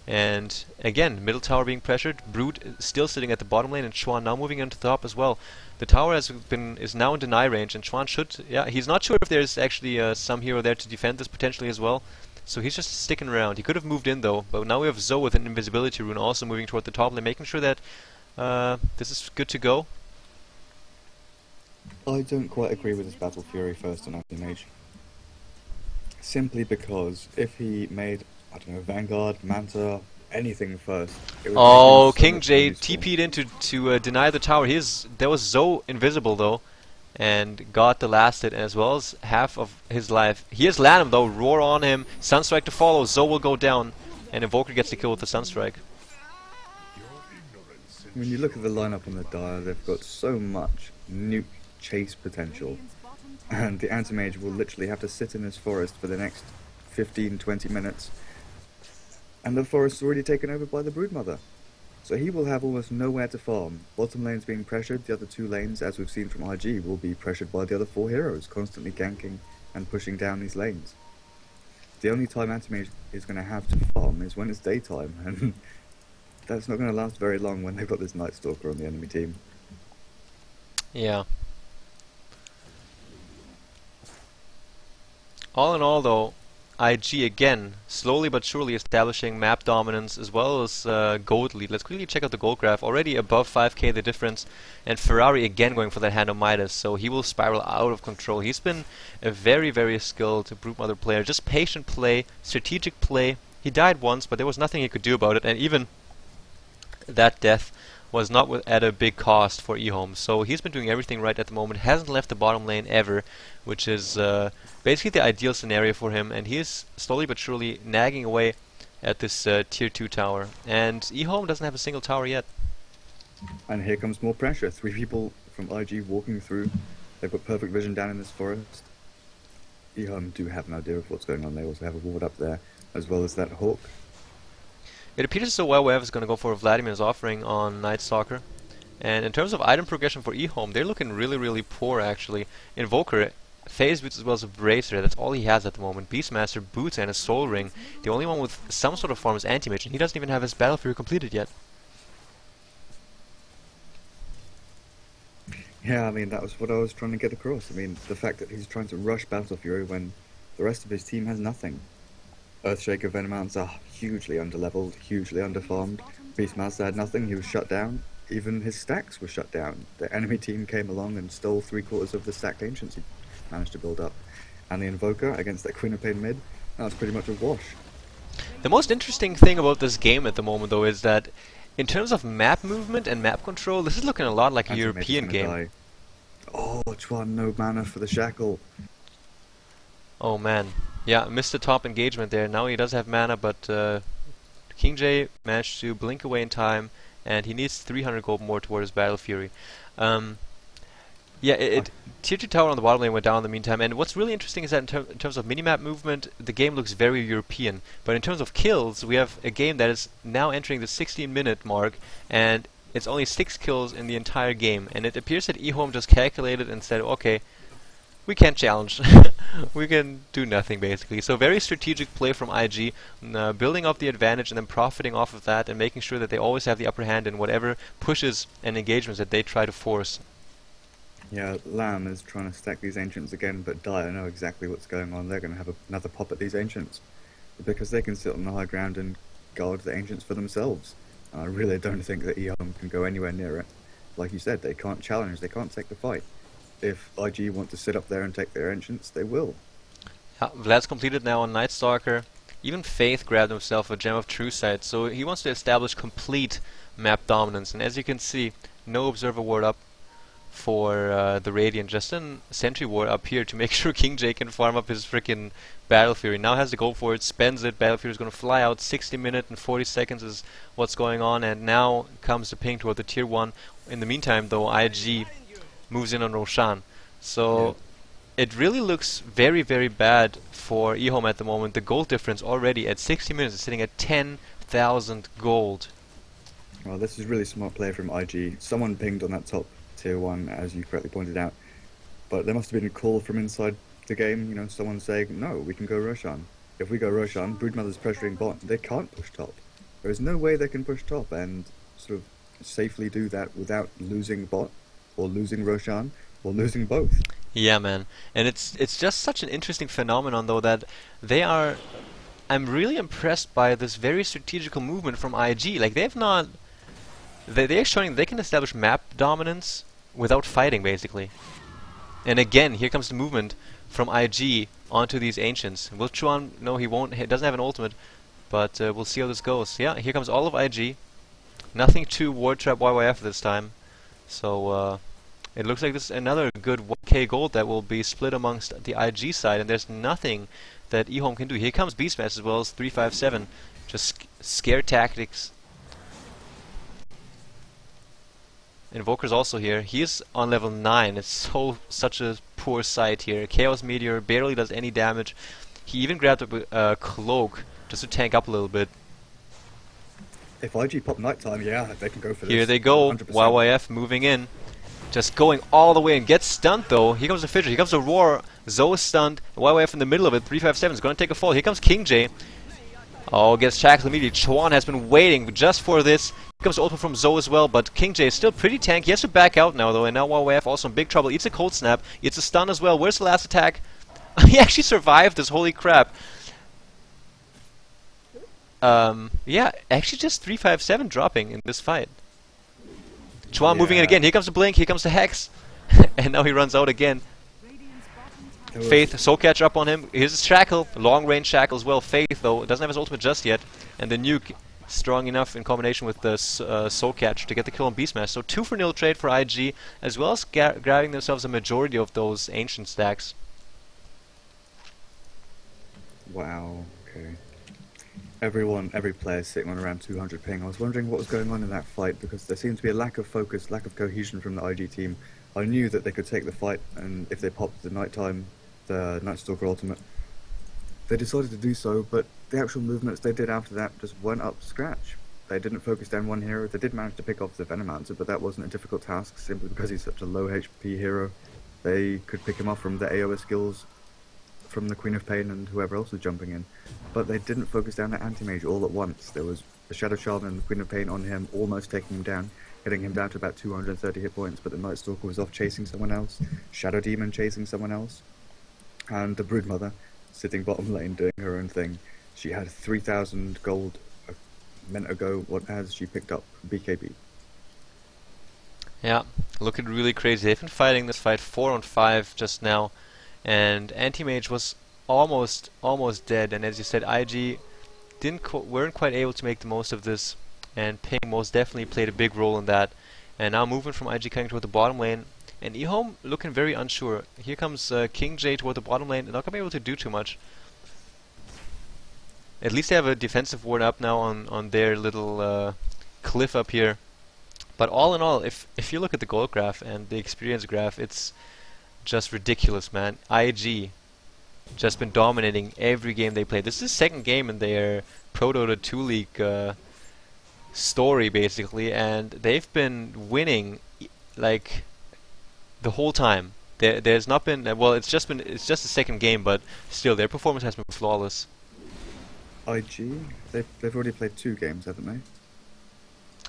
And again, middle tower being pressured, Brood still sitting at the bottom lane, and Chuan now moving into the top as well. The tower is now in deny range, and Chuan should, he's not sure if there's actually some hero there to defend this potentially as well. So he's just sticking around. He could have moved in though, but now we have Zoe with an invisibility rune also moving toward the top lane, making sure that this is good to go. I don't quite agree with this Battle Fury first on Anti-Mage. Simply because if he made, I don't know, Vanguard, Manta, anything first, it would Oh, make him so King much J more useful. TP'd in to deny the tower. There was Zoe invisible though, and got the last hit as well as half of his life. Here's Lanham though, roar on him, Sunstrike to follow, Zoe will go down, and Invoker gets the kill with the Sunstrike. When you look at the lineup on the Dire, they've got so much nuke chase potential, and the Anti-Mage will literally have to sit in his forest for the next 15-20 minutes, and the forest's already taken over by the Broodmother. So he will have almost nowhere to farm. Bottom lane's being pressured, the other 2 lanes, as we've seen from IG, will be pressured by the other 4 heroes, constantly ganking and pushing down these lanes. The only time Anti-Mage is going to have to farm is when it's daytime, and that's not going to last very long when they've got this Nightstalker on the enemy team. Yeah. All in all though, IG again, slowly but surely establishing map dominance as well as gold lead. Let's quickly check out the gold graph. Already above 5k the difference, and Ferrari again going for that hand of Midas, so he will spiral out of control. He's been a very, very skilled Broodmother player. Just patient play, strategic play. He died once, but there was nothing he could do about it, and even that death was not at a big cost for EHOME. So he's been doing everything right at the moment, hasn't left the bottom lane ever, which is basically the ideal scenario for him, and he is slowly but surely nagging away at this tier 2 tower. And EHOME doesn't have a single tower yet. And here comes more pressure. 3 people from IG walking through. They've got perfect vision down in this forest. EHOME do have an idea of what's going on. They also have a ward up there, as well as that hawk. It appears as though WoW is going to go for Vladimir's offering on Night Stalker. And in terms of item progression for EHOME, they're looking really, really poor actually. Invoker, Phase Boots as well as a Bracer, that's all he has at the moment. Beastmaster, Boots and a Soul Ring. The only one with some sort of form is Anti-Mage, and he doesn't even have his Battle Fury completed yet. Yeah, I mean, that was what I was trying to get across. I mean, the fact that he's trying to rush Battle Fury when the rest of his team has nothing. Earthshaker Venomounts are hugely underleveled, hugely underfarmed. Beastmaster had nothing, he was shut down. Even his stacks were shut down. The enemy team came along and stole 3/4 of the stacked ancients he managed to build up. And the Invoker against that Queen of Pain mid, that was pretty much a wash. The most interesting thing about this game at the moment though is that in terms of map movement and map control, this is looking a lot like a European game. Die. Oh, Chuan, no mana for the Shackle. Oh man. Yeah, missed the top engagement there. Now he does have mana, but King J managed to blink away in time, and he needs 300 gold more toward his Battle Fury. Yeah, tier 2 tower on the bottom lane went down in the meantime, and what's really interesting is that in terms of minimap movement, the game looks very European. But in terms of kills, we have a game that is now entering the 16-minute mark, and it's only 6 kills in the entire game. And it appears that EHOME just calculated and said, okay, we can't challenge. We can do nothing basically. So very strategic play from IG, building up the advantage and then profiting off of that and making sure that they always have the upper hand in whatever pushes and engagements that they try to force. Yeah, Lamb is trying to stack these ancients again, but Dire know exactly what's going on. They're going to have another pop at these ancients because they can sit on the high ground and guard the ancients for themselves. I really don't think that EHOME can go anywhere near it. Like you said, they can't challenge, they can't take the fight. If IG want to sit up there and take their entrance, they will. Yeah, Vlad's completed now on Night Stalker. Even Faith grabbed himself a Gem of True Sight, so he wants to establish complete map dominance. And as you can see, no Observer Ward up for the Radiant, just a Sentry Ward up here to make sure King J can farm up his frickin' Battle Fury. Now has to go for it, spends it, Battle Fury is going to fly out, 60 minutes and 40 seconds is what's going on, and now comes the ping toward the tier 1. In the meantime though, IG moves in on Roshan. So it really looks very, very bad for EHOME at the moment. The gold difference already at 60 minutes is sitting at 10,000 gold. Well, this is really smart play from IG. Someone pinged on that top tier 1, as you correctly pointed out. But there must have been a call from inside the game, you know, someone saying, no, we can go Roshan. If we go Roshan, Broodmother's pressuring bot, they can't push top. There is no way they can push top and sort of safely do that without losing bot, or losing Roshan, or losing both. Yeah, man. And it's just such an interesting phenomenon, though, that they are... I'm really impressed by this very strategical movement from IG. Like, they've not... They're showing they can establish map dominance without fighting, basically. And again, here comes the movement from IG onto these Ancients. Will Chuan... No, he won't. He doesn't have an ultimate. But we'll see how this goes. Yeah, here comes all of IG. Nothing to Ward Trap YYF this time. So, it looks like this is another good 1k gold that will be split amongst the IG side, and there's nothing that EHOME can do. Here comes Beastmaster as well as 357. Just scare tactics. Invoker's also here. He's on level 9. It's such a poor sight here. Chaos Meteor barely does any damage. He even grabbed a cloak just to tank up a little bit. If IG pop nighttime, yeah, they can go for this. Here they go. 100%. YYF moving in. Just going all the way and gets stunned though. Here comes the Fidget. Here comes the Roar. Zoe is stunned. YYF in the middle of it. 357 is going to take a fall. Here comes King J. Oh, gets shackled immediately. Chuan has been waiting just for this. Here comes the ultimate from Zoe as well, but King J is still pretty tanky. He has to back out now though, and now YYF also in big trouble. Eats a cold snap. Eats a stun as well. Where's the last attack? He actually survived this. Holy crap. Yeah, actually just 357 dropping in this fight. Chuan moving in Yeah, again. Here comes the blink. Here comes the hex. And now he runs out again. there was. Faith, soul catch up on him. Here's his shackle. Long range shackle as well. Faith, though, doesn't have his ultimate just yet. And the nuke strong enough in combination with the soul catch to get the kill on Beastmaster. So 2-for-0 trade for IG, as well as grabbing themselves a majority of those ancient stacks. Wow, okay. Every player is sitting on around 200 ping. I was wondering what was going on in that fight because there seemed to be a lack of focus, lack of cohesion from the IG team. I knew that they could take the fight, and if they popped the nighttime, the Night Stalker ultimate, they decided to do so, but the actual movements they did after that just weren't up to scratch. They didn't focus down one hero. They did manage to pick off the Venomancer, but that wasn't a difficult task simply because he's such a low HP hero. They could pick him off from the AoE skills from the Queen of Pain and whoever else was jumping in. But they didn't focus down the anti-mage all at once. There was the Shadow Child and the Queen of Pain on him, almost taking him down, getting him down to about 230 hit points, but the Night Stalker was off chasing someone else, Shadow Demon chasing someone else, and the Broodmother sitting bottom lane doing her own thing. She had 3,000 gold a minute ago, as she picked up BKB. Yeah, looking really crazy. They've been fighting this fight 4-on-5 just now, and Anti-Mage was almost dead. And as you said, IG weren't quite able to make the most of this, and Ping most definitely played a big role in that. And now movement from IG coming toward the bottom lane, and EHOME looking very unsure. Here comes King J toward the bottom lane, not gonna be able to do too much. At least they have a defensive ward up now on their little cliff up here. But all in all, if you look at the gold graph and the experience graph, it's just ridiculous, man. IG just been dominating every game they play. This is the second game in their ProDota2 league story, basically, and they've been winning like the whole time. There's not been well, it's just the second game, but still their performance has been flawless. IG, they've already played 2 games, haven't they?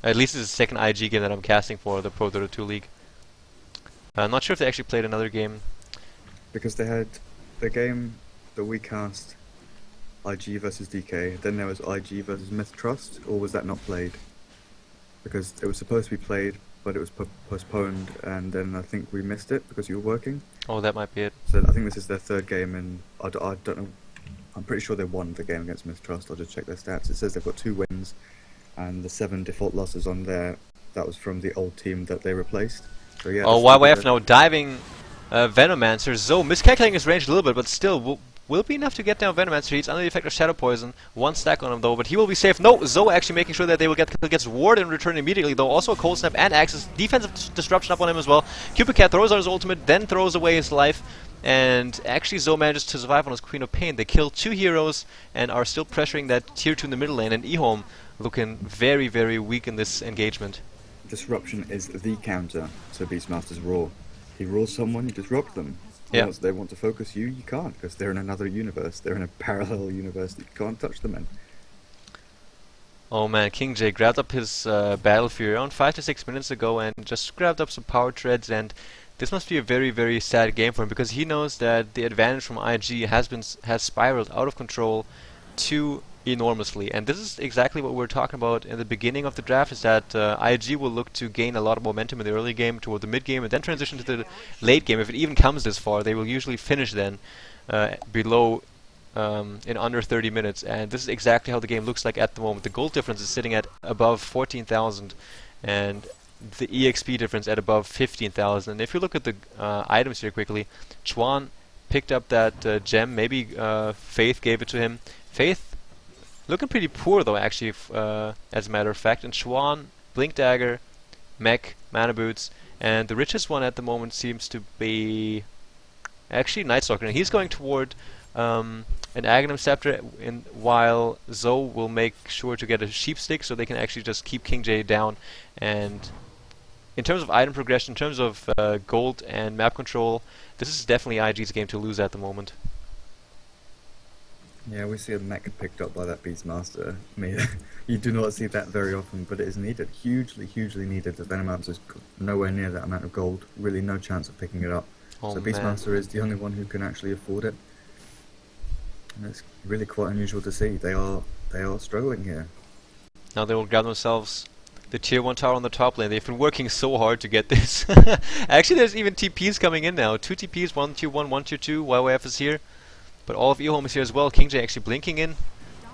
At least it's the second IG game that I'm casting for the ProDota2 league. I'm not sure if they actually played another game. Because they had the game that we cast, IG versus DK, then there was IG versus Myth-Trust, or was that not played? Because it was supposed to be played, but it was postponed, and then I think we missed it because you were working. Oh, that might be it. So I think this is their 3rd game, and I don't know, I'm pretty sure they won the game against Myth-Trust. I'll just check their stats. It says they've got 2 wins, and the 7 default losses on there, that was from the old team that they replaced. So yeah. Oh, YYF now diving Venomancer. Zoe miscalculating his range a little bit, but still will be enough to get down Venomancer. He's under the effect of Shadow Poison. 1 stack on him though, but he will be safe. No, Zoe actually making sure that they will gets ward and return immediately though. Also a Cold Snap and Axis. Defensive disruption up on him as well. Cupid Cat throws out his ultimate, then throws away his life. And actually Zoe manages to survive on his Queen of Pain. They kill 2 heroes and are still pressuring that tier 2 in the middle lane, and EHOME looking very, very weak in this engagement. Disruption is the counter to Beastmaster's Roar. He roars someone, you disrupt them. Yeah. Once they want to focus you, you can't, because they're in another universe. They're in a parallel universe that you can't touch them in. Oh man, King J grabbed up his Battle Fury around 5 to 6 minutes ago and just grabbed up some power treads, and this must be a very, very sad game for him because he knows that the advantage from IG has spiraled out of control too enormously. And this is exactly what we were talking about in the beginning of the draft, is that IG will look to gain a lot of momentum in the early game toward the mid game and then transition to the late game. If it even comes this far, they will usually finish then below in under 30 minutes, and this is exactly how the game looks like at the moment. The gold difference is sitting at above 14,000 and the EXP difference at above 15,000. And if you look at the items here quickly, Chuan picked up that gem, maybe Faith gave it to him. Faith looking pretty poor though, actually, as a matter of fact. And Chuan, Blink Dagger, Mech, Mana Boots, and the richest one at the moment seems to be actually Night Stalker, and he's going toward an Aghanim Scepter, while Zoe will make sure to get a Sheep Stick so they can actually just keep King J down. And in terms of item progression, in terms of gold and map control, this is definitely IG's game to lose at the moment. Yeah, we see a mech picked up by that Beastmaster. I mean, you do not see that very often, but it is needed. Hugely, hugely needed. The Venomancer's nowhere near that amount of gold. Really no chance of picking it up. Oh, so Beastmaster is the only one who can actually afford it. And it's really quite unusual to see. They are they are struggling here. Now they will grab themselves the tier 1 tower on the top lane. They've been working so hard to get this. Actually, there's even TPs coming in now. 2 TPs, 1 tier 1, 1 tier 2. YYF is here. But all of EHOME is here as well. KingJ actually blinking in.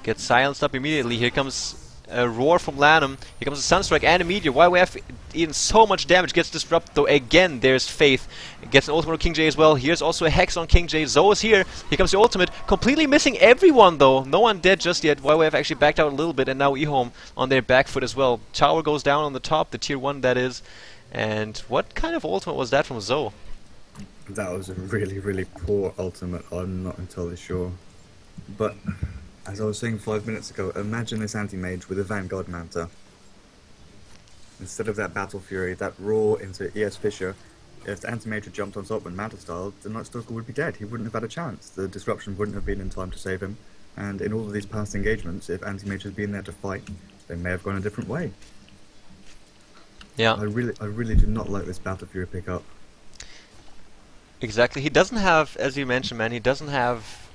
Gets silenced up immediately. Here comes a roar from Lanham. Here comes a Sunstrike and a Meteor. YYF eating so much damage. Gets disrupted though. Again, there's Faith. Gets an ultimate on KingJ as well. Here's also a Hex on KingJ. Zoe is here. Here comes the ultimate. Completely missing everyone though. No one dead just yet. YYF actually backed out a little bit, and now EHOME on their back foot as well. Tower goes down on the top. The tier 1 that is. And what kind of ultimate was that from Zoe? That was a really, really poor ultimate. I'm not entirely sure. But as I was saying 5 minutes ago, imagine this anti-mage with a Vanguard Manta. Instead of that Battle Fury, that roar into ES Fisher, if the anti-mage had jumped on top and Manta style, the Night Stalker would be dead. He wouldn't have had a chance. The disruption wouldn't have been in time to save him. And in all of these past engagements, if anti-mage had been there to fight, they may have gone a different way. Yeah. I really do not like this Battle Fury pickup. Exactly. He doesn't have, as you mentioned, man, he doesn't have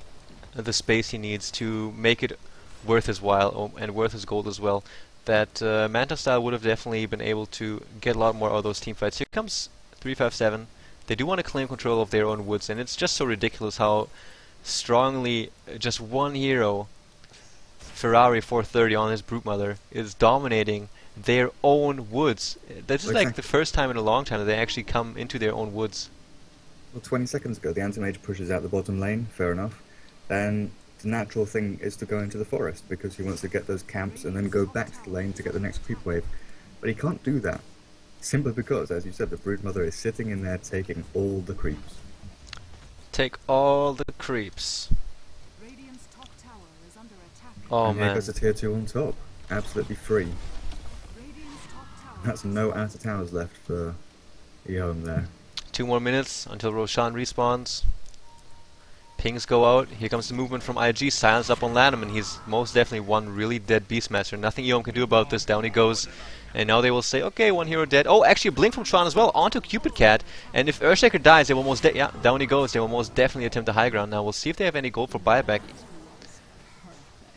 the space he needs to make it worth his while and worth his gold as well. That Manta style would have definitely been able to get a lot more of those team fights. Here comes 357. They do want to claim control of their own woods, and it's just so ridiculous how strongly just one hero, Ferrari 430 on his Broodmother, is dominating their own woods. This is like the first time in a long time that they actually come into their own woods. Well, 20 seconds ago, the anti-mage pushes out the bottom lane, fair enough. Then the natural thing is to go into the forest because he wants to get those camps and then go back to the lane to get the next creep wave. But he can't do that, simply because, as you said, the Broodmother is sitting in there taking all the creeps. Take all the creeps. Oh and man. Here goes the tier 2 on top, absolutely free. That's no outer towers left for EHOME there. 2 more minutes until Roshan respawns. Pings go out. Here comes the movement from IG. Silence up on Lanham, and he's most definitely one really dead Beastmaster. Nothing EHOME can do about this. Down he goes. And now they will say, okay, one hero dead. Oh, actually a blink from Tron as well onto Cupid Cat. And if Earthshaker dies, they will most yeah, down he goes. They will most definitely attempt the high ground. Now we'll see if they have any gold for buyback.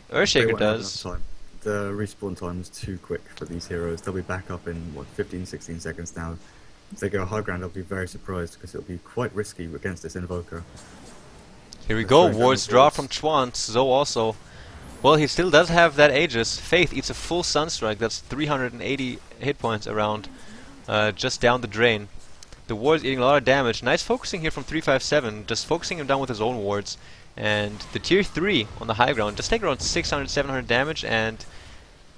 Earthshaker does. The respawn time is too quick for these heroes. They'll be back up in, what, 15, 16 seconds now. If they go high ground, I'll be very surprised because it'll be quite risky against this Invoker. Here we go, wards draw from Chuan. Zoe also. Well, he still does have that Aegis. Faith eats a full Sunstrike. That's 380 hit points around, just down the drain. The ward's eating a lot of damage. Nice focusing here from 357, just focusing him down with his own wards. And the tier 3 on the high ground just take around 600, 700 damage, and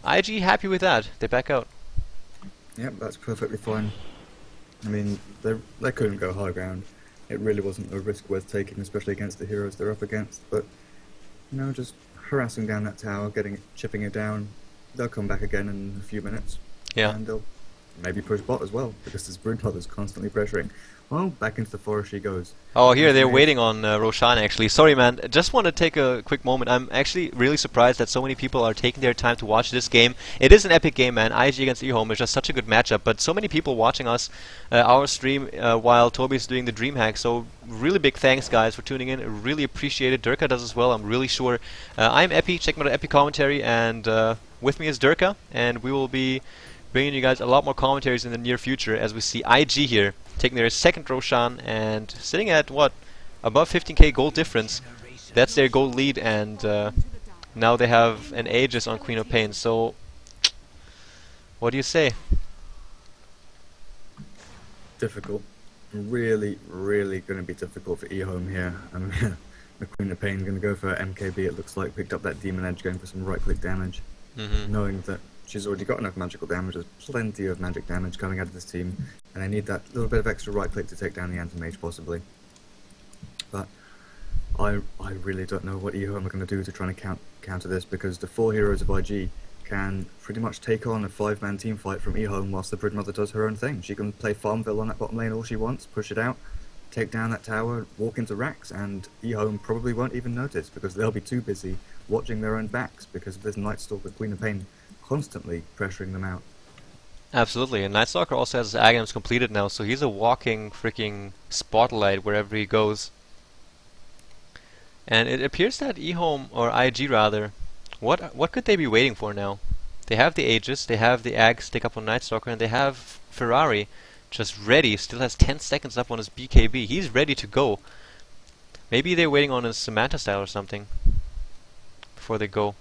IG happy with that. They back out. Yep, that's perfectly fine. I mean, they couldn't go high ground. It really wasn't a risk worth taking, especially against the heroes they're up against. But, you know, just harassing down that tower, chipping it down. They'll come back again in a few minutes. Yeah. And they'll maybe push bot as well, because this Broodmother's constantly pressuring. Well, back into the forest she goes. Oh, here they're waiting on Roshan actually. Sorry man, just want to take a quick moment. I'm actually really surprised that so many people are taking their time to watch this game. It is an epic game, man. IG against EHOME is just such a good matchup, but so many people watching us, our stream, while Toby's doing the DreamHack. So really big thanks guys for tuning in. I really appreciate it. Durka does as well, I'm really sure. I'm Epi, check my Epi commentary, and with me is Durka, and we will be bringing you guys a lot more commentaries in the near future as we see IG here taking their second Roshan and sitting at what, above 15k gold difference. That's their gold lead, and now they have an Aegis on Queen of Pain. So what do you say? Difficult. Really, really going to be difficult for EHOME here. I mean, the Queen of Pain going to go for MKB, it looks like. Picked up that Demon Edge, going for some right-click damage. Knowing that she's already got enough magical damage, there's plenty of magic damage coming out of this team, and I need that little bit of extra right-click to take down the anti-mage, possibly. But I really don't know what EHOME are going to do to try and counter this, because the 4 heroes of IG can pretty much take on a 5-man team fight from EHOME whilst the Broodmother does her own thing. She can play Farmville on that bottom lane all she wants, push it out, take down that tower, walk into racks, and EHOME probably won't even notice because they'll be too busy watching their own backs because of this Night Stalker Queen of Pain constantly pressuring them out. Absolutely, and Night Stalker also has his Agams completed now, so he's a walking freaking spotlight wherever he goes. And it appears that EHOME, or IG rather, What could they be waiting for now? They have the Aegis, they have the Ag stick up on Night Stalker, and they have Ferrari just ready. Still has 10 seconds up on his BKB. He's ready to go. Maybe they're waiting on his Samantha style or something before they go.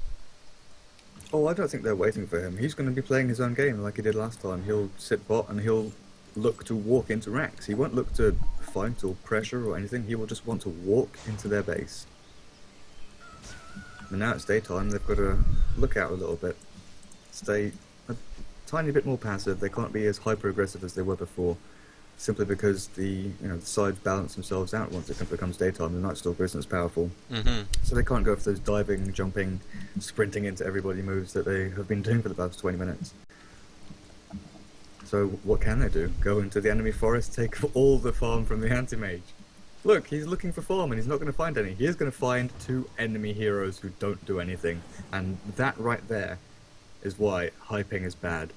Oh, I don't think they're waiting for him. He's going to be playing his own game like he did last time. He'll sit bot and he'll look to walk into racks. He won't look to fight or pressure or anything. He will just want to walk into their base. And now it's daytime, they've got to look out a little bit. Stay a tiny bit more passive. They can't be as hyper-aggressive as they were before, simply because the sides balance themselves out once it becomes daytime. The Night Stalker isn't as powerful. So they can't go for those diving, jumping, sprinting into everybody moves that they have been doing for the past 20 minutes. So what can they do? Go into the enemy forest, take all the farm from the anti-mage. Look, he's looking for farm and he's not going to find any. He is going to find 2 enemy heroes who don't do anything. And that right there is why hyping is bad.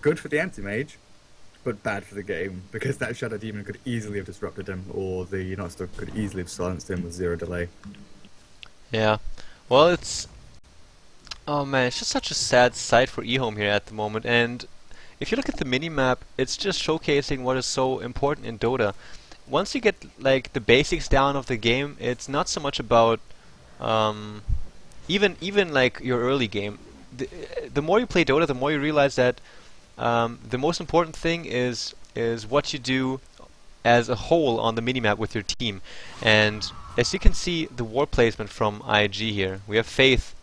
Good for the anti-mage, but bad for the game, because that Shadow Demon could easily have disrupted him, or the Night Stalker could easily have silenced him with 0 delay. Yeah. Well, it's... Oh man, it's just such a sad sight for EHOME here at the moment, and if you look at the minimap, it's just showcasing what is so important in Dota. Once you get like the basics down of the game, it's not so much about even like your early game. The more you play Dota, the more you realize that the most important thing is what you do as a whole on the minimap with your team. And as you can see, the ward placement from IG here, we have Faith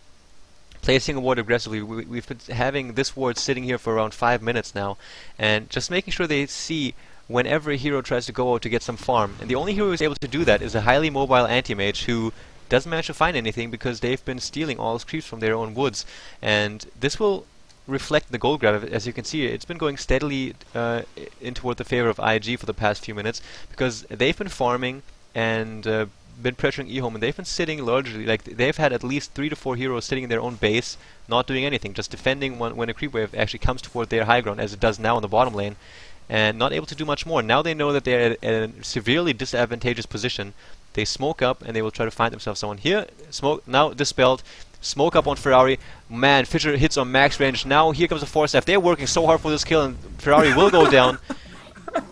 placing a ward aggressively. We've been having this ward sitting here for around 5 minutes now, and just making sure they see whenever a hero tries to go out to get some farm. And the only hero who's able to do that is a highly mobile anti-mage who doesn't manage to find anything because they've been stealing all his creeps from their own woods. And this will reflect the gold grab. As you can see, it's been going steadily in toward the favor of IG for the past few minutes, because they've been farming and been pressuring EHOME, and they've been sitting largely, like they've had at least 3 to 4 heroes sitting in their own base, not doing anything, just defending when a creep wave actually comes toward their high ground, as it does now in the bottom lane, and not able to do much more. Now they know that they're at a severely disadvantageous position. They smoke up and they will try to find themselves someone. Here, smoke now dispelled. Smoke up on Ferrari. Man, Fisher hits on max range. Now here comes the force F. They're working so hard for this kill, and Ferrari will go down.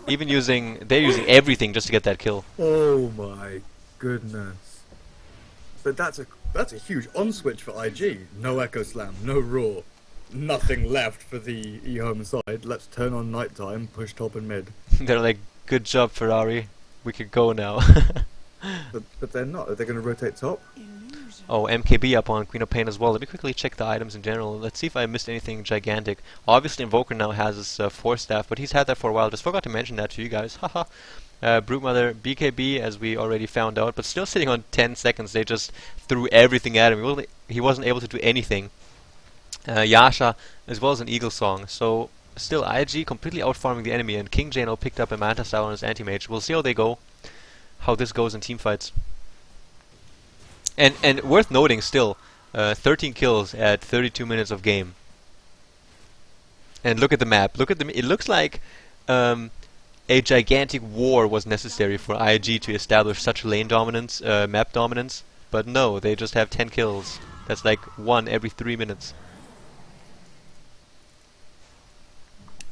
They're using everything just to get that kill. Oh my goodness! But that's a huge on switch for IG. No Echo Slam, no Raw, nothing left for the EHOME side. Let's turn on nighttime, push top and mid. They're like, good job, Ferrari. We could go now. but they're not. Are they going to rotate top? Oh, MKB up on Queen of Pain as well. Let me quickly check the items in general. Let's see if I missed anything gigantic. Obviously, Invoker now has his Force Staff, but he's had that for a while. Just forgot to mention that to you guys. Haha. Broodmother, BKB, as we already found out, but still sitting on 10 seconds. They just threw everything at him. He wasn't able to do anything. Yasha, as well as an Eagle Song. So, still, IG completely outfarming the enemy, and King Jano picked up a Manta Style on his Anti-Mage. We'll see how they go, how this goes in teamfights. And worth noting still, 13 kills at 32 minutes of game. And look at the map. Look at it looks like a gigantic war was necessary for IG to establish such lane dominance, map dominance. But no, they just have 10 kills. That's like 1 every 3 minutes.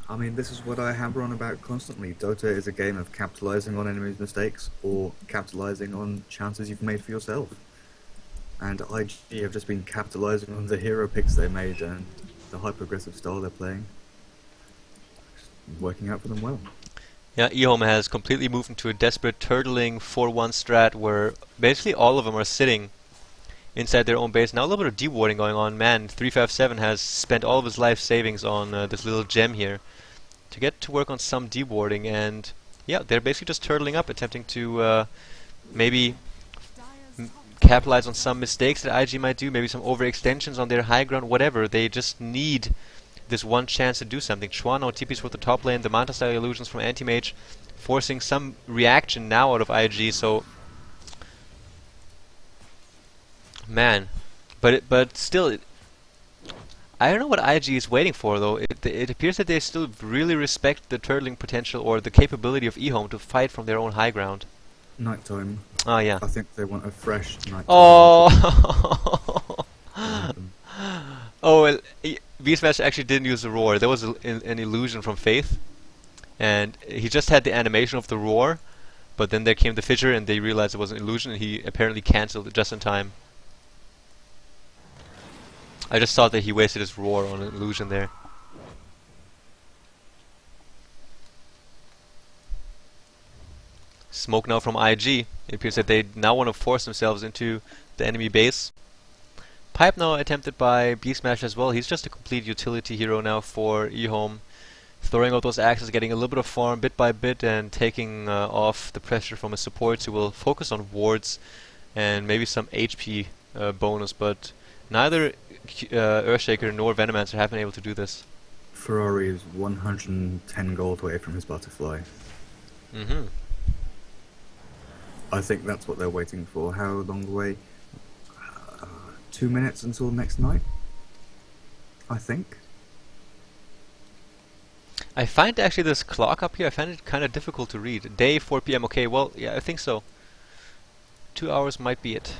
I mean, this is what I hammer on about constantly. Dota is a game of capitalizing on enemies' mistakes or capitalizing on chances you've made for yourself. And IG have just been capitalizing on the hero picks they made and the hyper-aggressive style they're playing. It's working out for them well. Yeah, EHOME has completely moved into a desperate turtling 4-1 strat where basically all of them are sitting inside their own base. Now a little bit of dewarding going on. Man, 357 has spent all of his life savings on this little gem here to get to work on some dewarding, and yeah, they're basically just turtling up, attempting to maybe capitalize on some mistakes that IG might do, maybe some overextensions on their high ground, whatever. They just need this one chance to do something. Chua now TPs for the top lane, the Manta Style illusions from Anti-Mage, forcing some reaction now out of IG, so man, but still, I don't know what IG is waiting for though. It appears that they still really respect the turtling potential or the capability of EHOME to fight from their own high ground. Nighttime. Oh yeah. I think they want a fresh nighttime. Oh. Oh, well, Beastmaster actually didn't use the roar. There was an illusion from Faith, and he just had the animation of the roar, but then there came the fissure, and they realized it was an illusion, and he apparently cancelled it just in time. I just thought that he wasted his roar on an illusion there. Smoke now from IG. It appears that they now want to force themselves into the enemy base. Pipe now attempted by Beastmaster as well. He's just a complete utility hero now for EHOME. Throwing out those axes, getting a little bit of farm bit by bit, and taking off the pressure from his supports, who will focus on wards and maybe some HP bonus, but neither Earthshaker nor Venomancer have been able to do this. Ferrari is 110 gold away from his butterfly. I think that's what they're waiting for. How long away? 2 minutes until next night, I think. I find actually this clock up here, I find it kind of difficult to read. Day, 4 PM, okay, well, yeah, I think so. 2 hours might be it.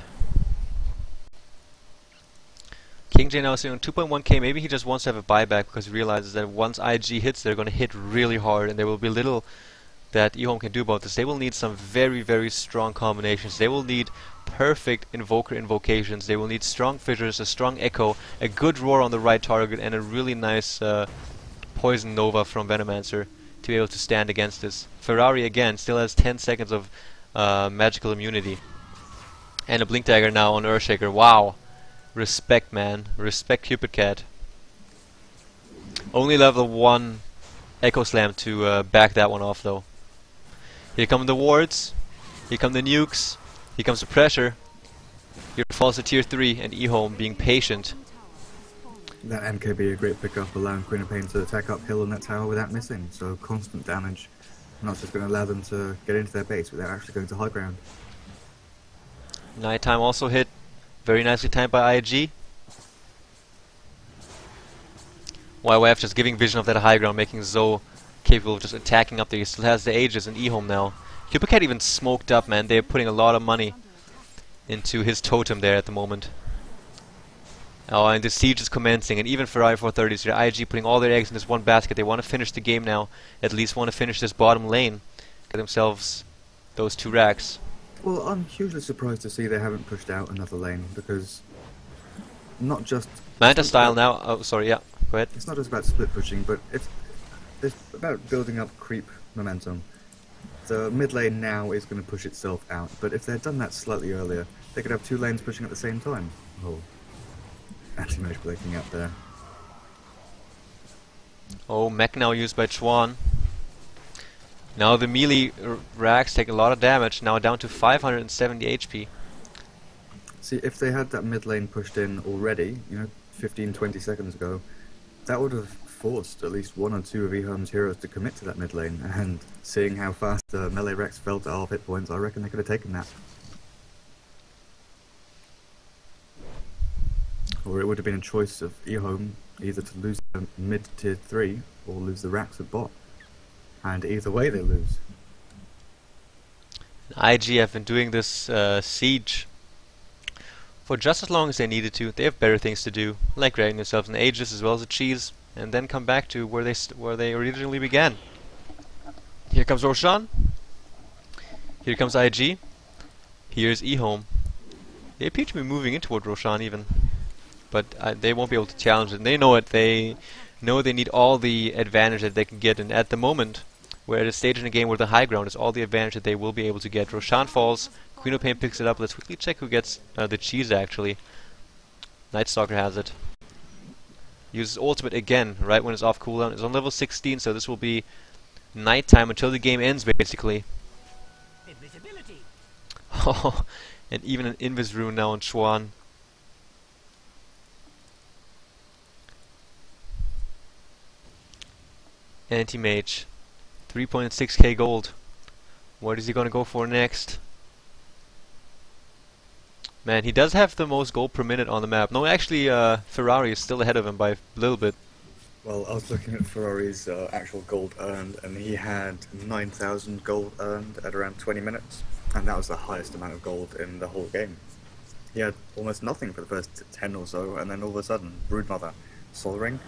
King J now is on 2.1k, maybe he just wants to have a buyback because he realizes that once IG hits, they're going to hit really hard, and there will be little that EHOME can do about this. They will need some very, very strong combinations. They will need perfect invoker invocations. They will need strong fissures, a strong echo, a good roar on the right target, and a really nice poison nova from Venomancer to be able to stand against this. Ferrari again still has 10 seconds of magical immunity. And a blink dagger now on Earthshaker. Wow. Respect, man. Respect Cupid Cat. Only level 1 Echo Slam to back that one off though. Here come the wards. Here come the nukes. Here comes the pressure. Here falls the tier 3 and EHOME being patient. That MKB a great pickup, allowing Queen of Pain to attack uphill on that tower without missing. So constant damage. Not just going to allow them to get into their base without actually going to high ground. Nighttime also hit. Very nicely timed by IG. YYF just giving vision of that high ground, making Zoe capable of just attacking up there. He still has the Aegis and EHOME now. Cupid Cat even smoked up, man. They're putting a lot of money into his totem there at the moment. Oh, and the siege is commencing, and even Ferrari 430 is here. IG putting all their eggs in this one basket. They want to finish the game now. At least want to finish this bottom lane. Get themselves those 2 racks. Well, I'm hugely surprised to see they haven't pushed out another lane, because not just... Manta style now. Oh, sorry, yeah. Go ahead. It's not just about split pushing, but it's about building up creep momentum. The mid lane now is going to push itself out, but if they'd done that slightly earlier, they could have 2 lanes pushing at the same time. Oh, anti-mage breaking out there. Oh, mech now used by Chuan. Now the melee racks take a lot of damage, now down to 570 HP. See, if they had that mid lane pushed in already, 15-20 seconds ago, that would have forced at least 1 or 2 of EHOME's heroes to commit to that mid lane, and seeing how fast the melee Rex fell to half hit points, I reckon they could have taken that. Or it would have been a choice of EHOME either to lose the mid tier 3 or lose the racks at bot. And either way they lose. IG have been doing this siege for just as long as they needed to. They have better things to do, like grabbing themselves an Aegis as well as a cheese, and then come back to where they originally began. Here comes Roshan. Here comes IG. Here's EHOME. They appear to be moving in toward Roshan even, but they won't be able to challenge it. And they know it. They know they need all the advantage that they can get, and at the moment we're at a stage in the game where the high ground is all the advantage that they will be able to get. Roshan falls, Queen of Pain picks it up. Let's quickly check who gets the cheese actually. Night Stalker has it. Uses ultimate again right when it's off cooldown. It's on level 16, so this will be nighttime until the game ends basically. Invisibility. Oh, and even an Invis rune now on Chuan. Anti-mage. 3.6k gold. What is he gonna go for next? Man, he does have the most gold per minute on the map. No, actually, Ferrari is still ahead of him by a little bit. Well, I was looking at Ferrari's actual gold earned, and he had 9,000 gold earned at around 20 minutes, and that was the highest amount of gold in the whole game. He had almost nothing for the first 10 or so, and then all of a sudden, Broodmother, Sol Ring,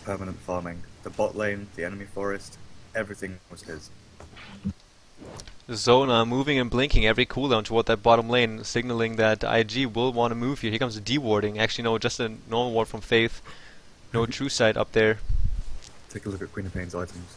permanent farming. The bot lane, the enemy forest, everything was his. Zona moving and blinking every cooldown toward that bottom lane, signaling that IG will want to move here. Here comes the D-warding. Actually, no, just a normal ward from Faith. No true sight up there. Take a look at Queen of Pain's items.